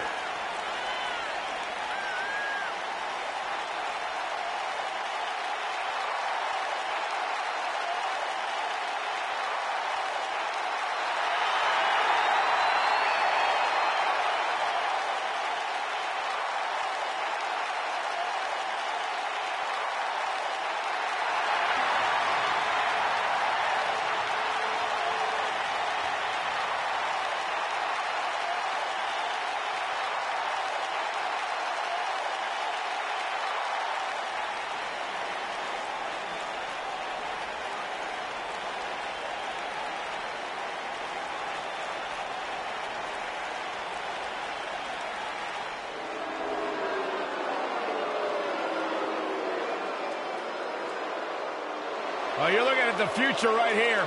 Oh, you're looking at the future right here.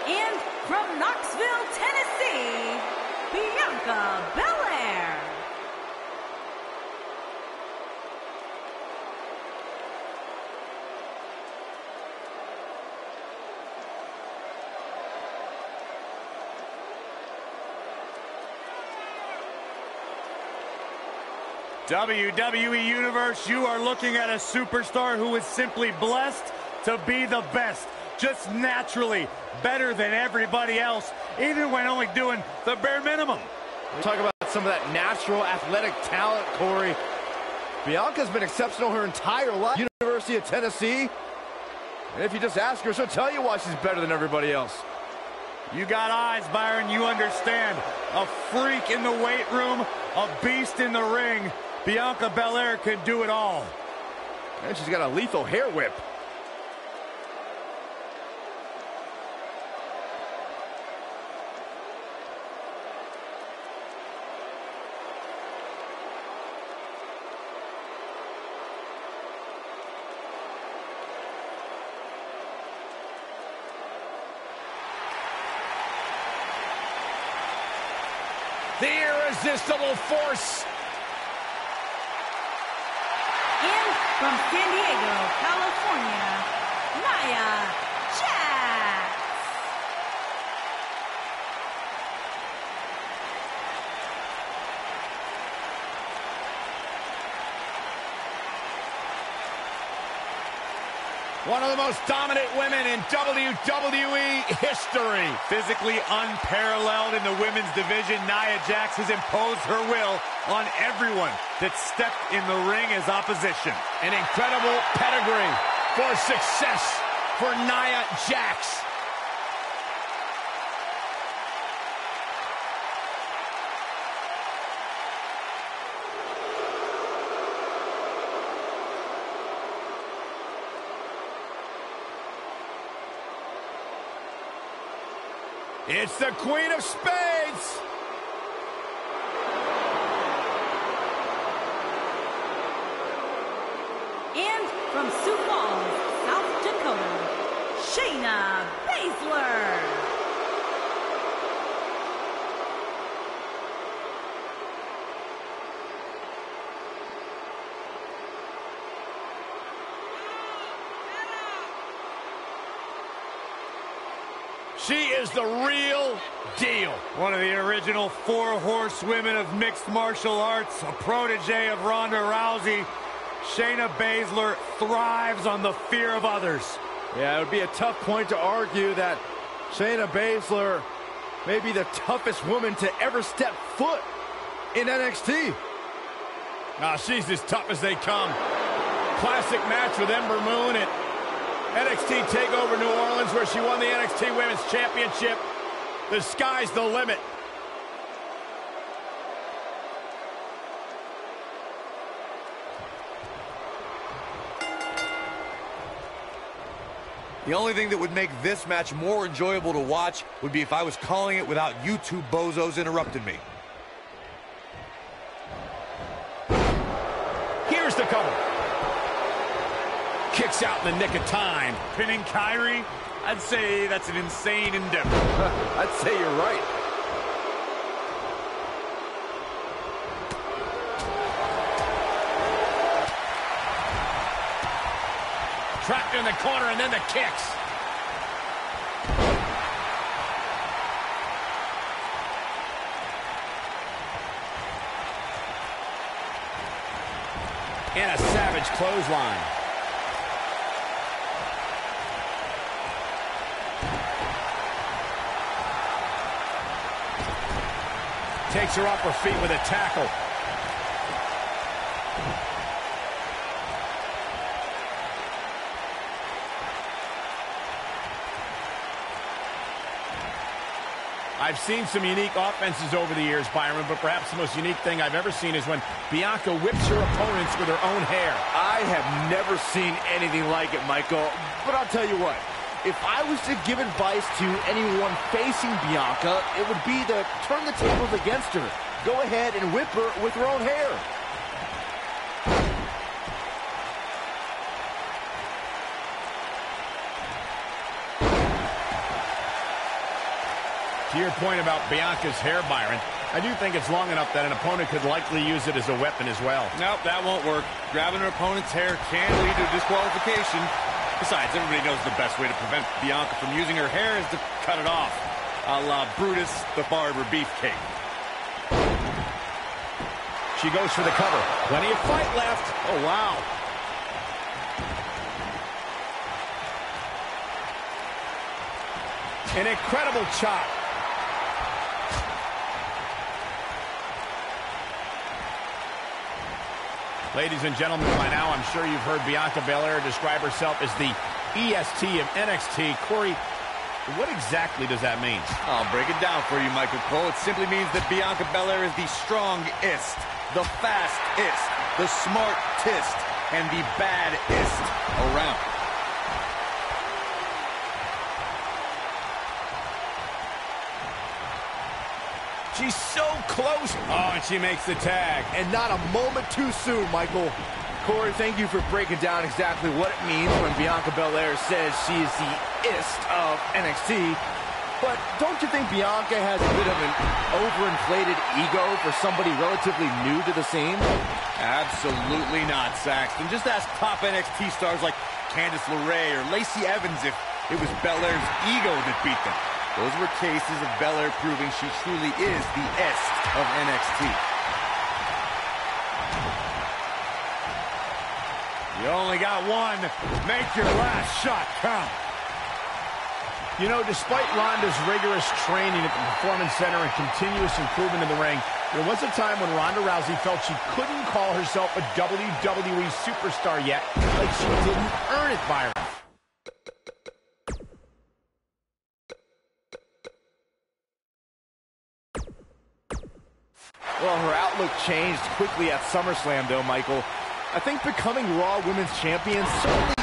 And from Knoxville, Tennessee, Bianca Belair. WWE Universe, you are looking at a superstar who is simply blessed to be the best, just naturally better than everybody else, even when only doing the bare minimum. Talk about some of that natural athletic talent, Corey. Bianca's been exceptional her entire life. University of Tennessee. And if you just ask her, she'll tell you why she's better than everybody else. You got eyes, Byron, you understand. A freak in the weight room, a beast in the ring. Bianca Belair can do it all. And she's got a lethal hair whip. The irresistible force. And from San Diego, California, Nia Jax. One of the most dominant women in WWE history. Physically unparalleled in the women's division, Nia Jax has imposed her will on everyone that stepped in the ring as opposition. An incredible pedigree for success for Nia Jax. It's the Queen of Spades. And from Sioux Falls, South Dakota, Shayna Baszler. She is the real deal. One of the original 4 horsewomen of mixed martial arts, a protege of Ronda Rousey. Shayna Baszler thrives on the fear of others. Yeah, it would be a tough point to argue that Shayna Baszler may be the toughest woman to ever step foot in NXT. She's as tough as they come. Classic match with Ember Moon at NXT TakeOver New Orleans, where she won the NXT Women's Championship. The sky's the limit. The only thing that would make this match more enjoyable to watch would be if I was calling it without you two bozos interrupting me. Here's the cover. Kicks out in the nick of time. Pinning Kyrie? I'd say that's an insane endeavor. I'd say you're right. Trapped in the corner, and then the kicks. And a savage clothesline. Takes her off her feet with a tackle. I've seen some unique offenses over the years, Byron, but perhaps the most unique thing I've ever seen is when Bianca whips her opponents with her own hair. I have never seen anything like it, Michael. But I'll tell you what, if I was to give advice to anyone facing Bianca, it would be to turn the tables against her. Go ahead and whip her with her own hair. To your point about Bianca's hair, Byron, I do think it's long enough that an opponent could likely use it as a weapon as well. Nope, that won't work. Grabbing her opponent's hair can lead to disqualification. Besides, everybody knows the best way to prevent Bianca from using her hair is to cut it off, a la Brutus the Barber Beefcake. She goes for the cover. Plenty of fight left. Oh, wow. An incredible chop. Ladies and gentlemen, by now I'm sure you've heard Bianca Belair describe herself as the EST of NXT. Corey, what exactly does that mean? I'll break it down for you, Michael Cole. It simply means that Bianca Belair is the strongest, the fastest, the smartest, and the baddest around. She's so close. Oh, and she makes the tag. And not a moment too soon, Michael. Corey, thank you for breaking down exactly what it means when Bianca Belair says she is the ist of NXT. But don't you think Bianca has a bit of an overinflated ego for somebody relatively new to the scene? Absolutely not, Saxton. Just ask top NXT stars like Candice LeRae or Lacey Evans if it was Belair's ego that beat them. Those were cases of Belair proving she truly is the est of NXT. You only got one. Make your last shot count. You know, despite Ronda's rigorous training at the Performance Center and continuous improvement in the ring, there was a time when Ronda Rousey felt she couldn't call herself a WWE superstar yet, like she didn't earn it, Byron. Well, her outlook changed quickly at SummerSlam, though, Michael. I think becoming Raw Women's Champion certainly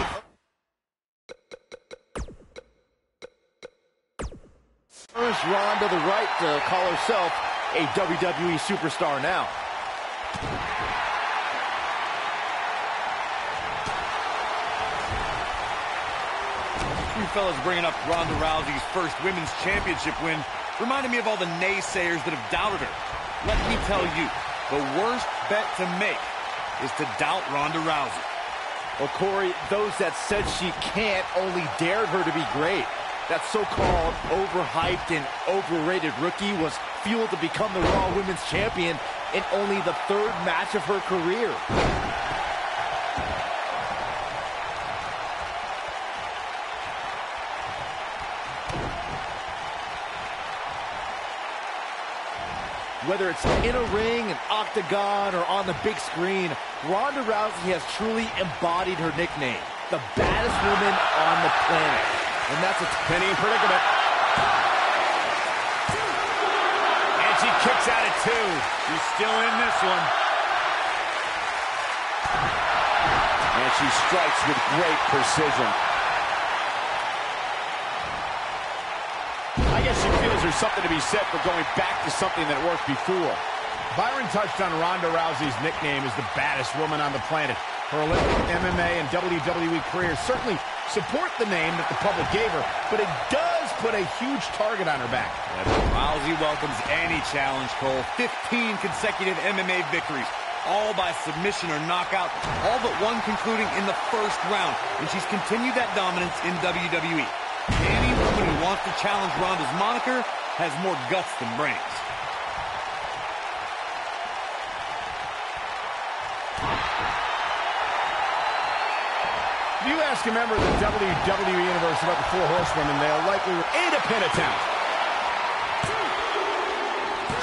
earns Ronda the right to call herself a WWE superstar now. You fellas bringing up Ronda Rousey's first Women's Championship win reminded me of all the naysayers that have doubted her. Let me tell you, the worst bet to make is to doubt Ronda Rousey. Well, Corey, those that said she can't only dared her to be great. That so-called overhyped and overrated rookie was fueled to become the Raw Women's Champion in only the third match of her career. Whether it's in a ring, an octagon, or on the big screen, Ronda Rousey has truly embodied her nickname, the baddest woman on the planet. And that's a Penny in predicament. And she kicks out at two. She's still in this one. And she strikes with great precision. I guess she feels there's something to be said for going back to something that worked before. Byron touched on Ronda Rousey's nickname as the baddest woman on the planet. Her Olympic, MMA, and WWE career certainly support the name that the public gave her, but it does put a huge target on her back. Rousey welcomes any challenge, Cole. 15 consecutive MMA victories, all by submission or knockout, all but one concluding in the first round. And she's continued that dominance in WWE. Any woman who wants to challenge Ronda's moniker has more guts than brains. If you ask a member of the WWE Universe about the Four Horsewomen, they'll likely aid a pin attempt.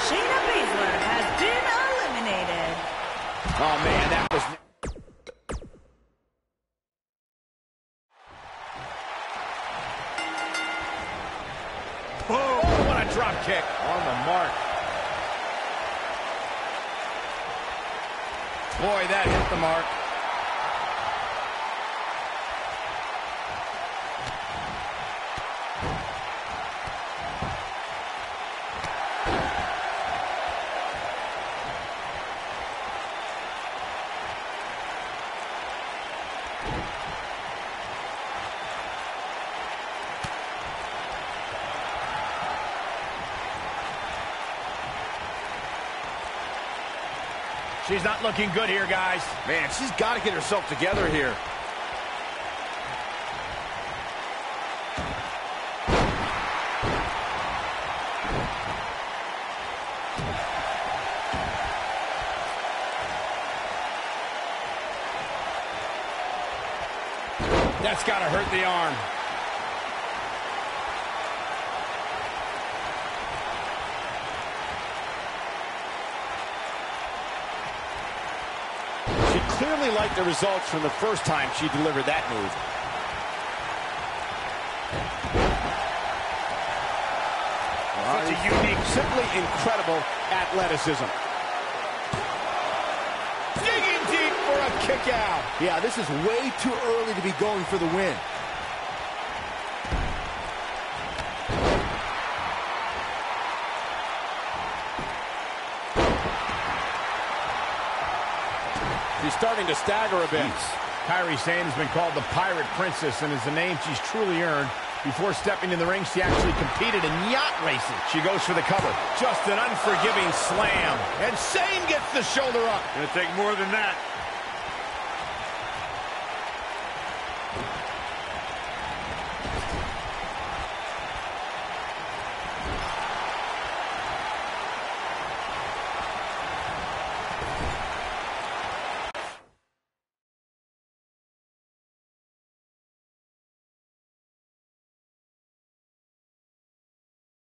Shayna Baszler has been eliminated. Oh, man, that was... Oh, what a drop kick. On the mark. Boy, that hit the mark. She's not looking good here, guys. Man, she's got to get herself together here. That's got to hurt the arm. She clearly liked the results from the first time she delivered that move. Such a unique, Simply incredible athleticism. digging deep for a kick out. Yeah, this is way too early to be going for the win. She's starting to stagger a bit. Kairi Sane has been called the Pirate Princess and is a name she's truly earned. Before stepping in the ring, she actually competed in yacht racing. She goes for the cover. Just an unforgiving slam. And Sane gets the shoulder up. Gonna take more than that.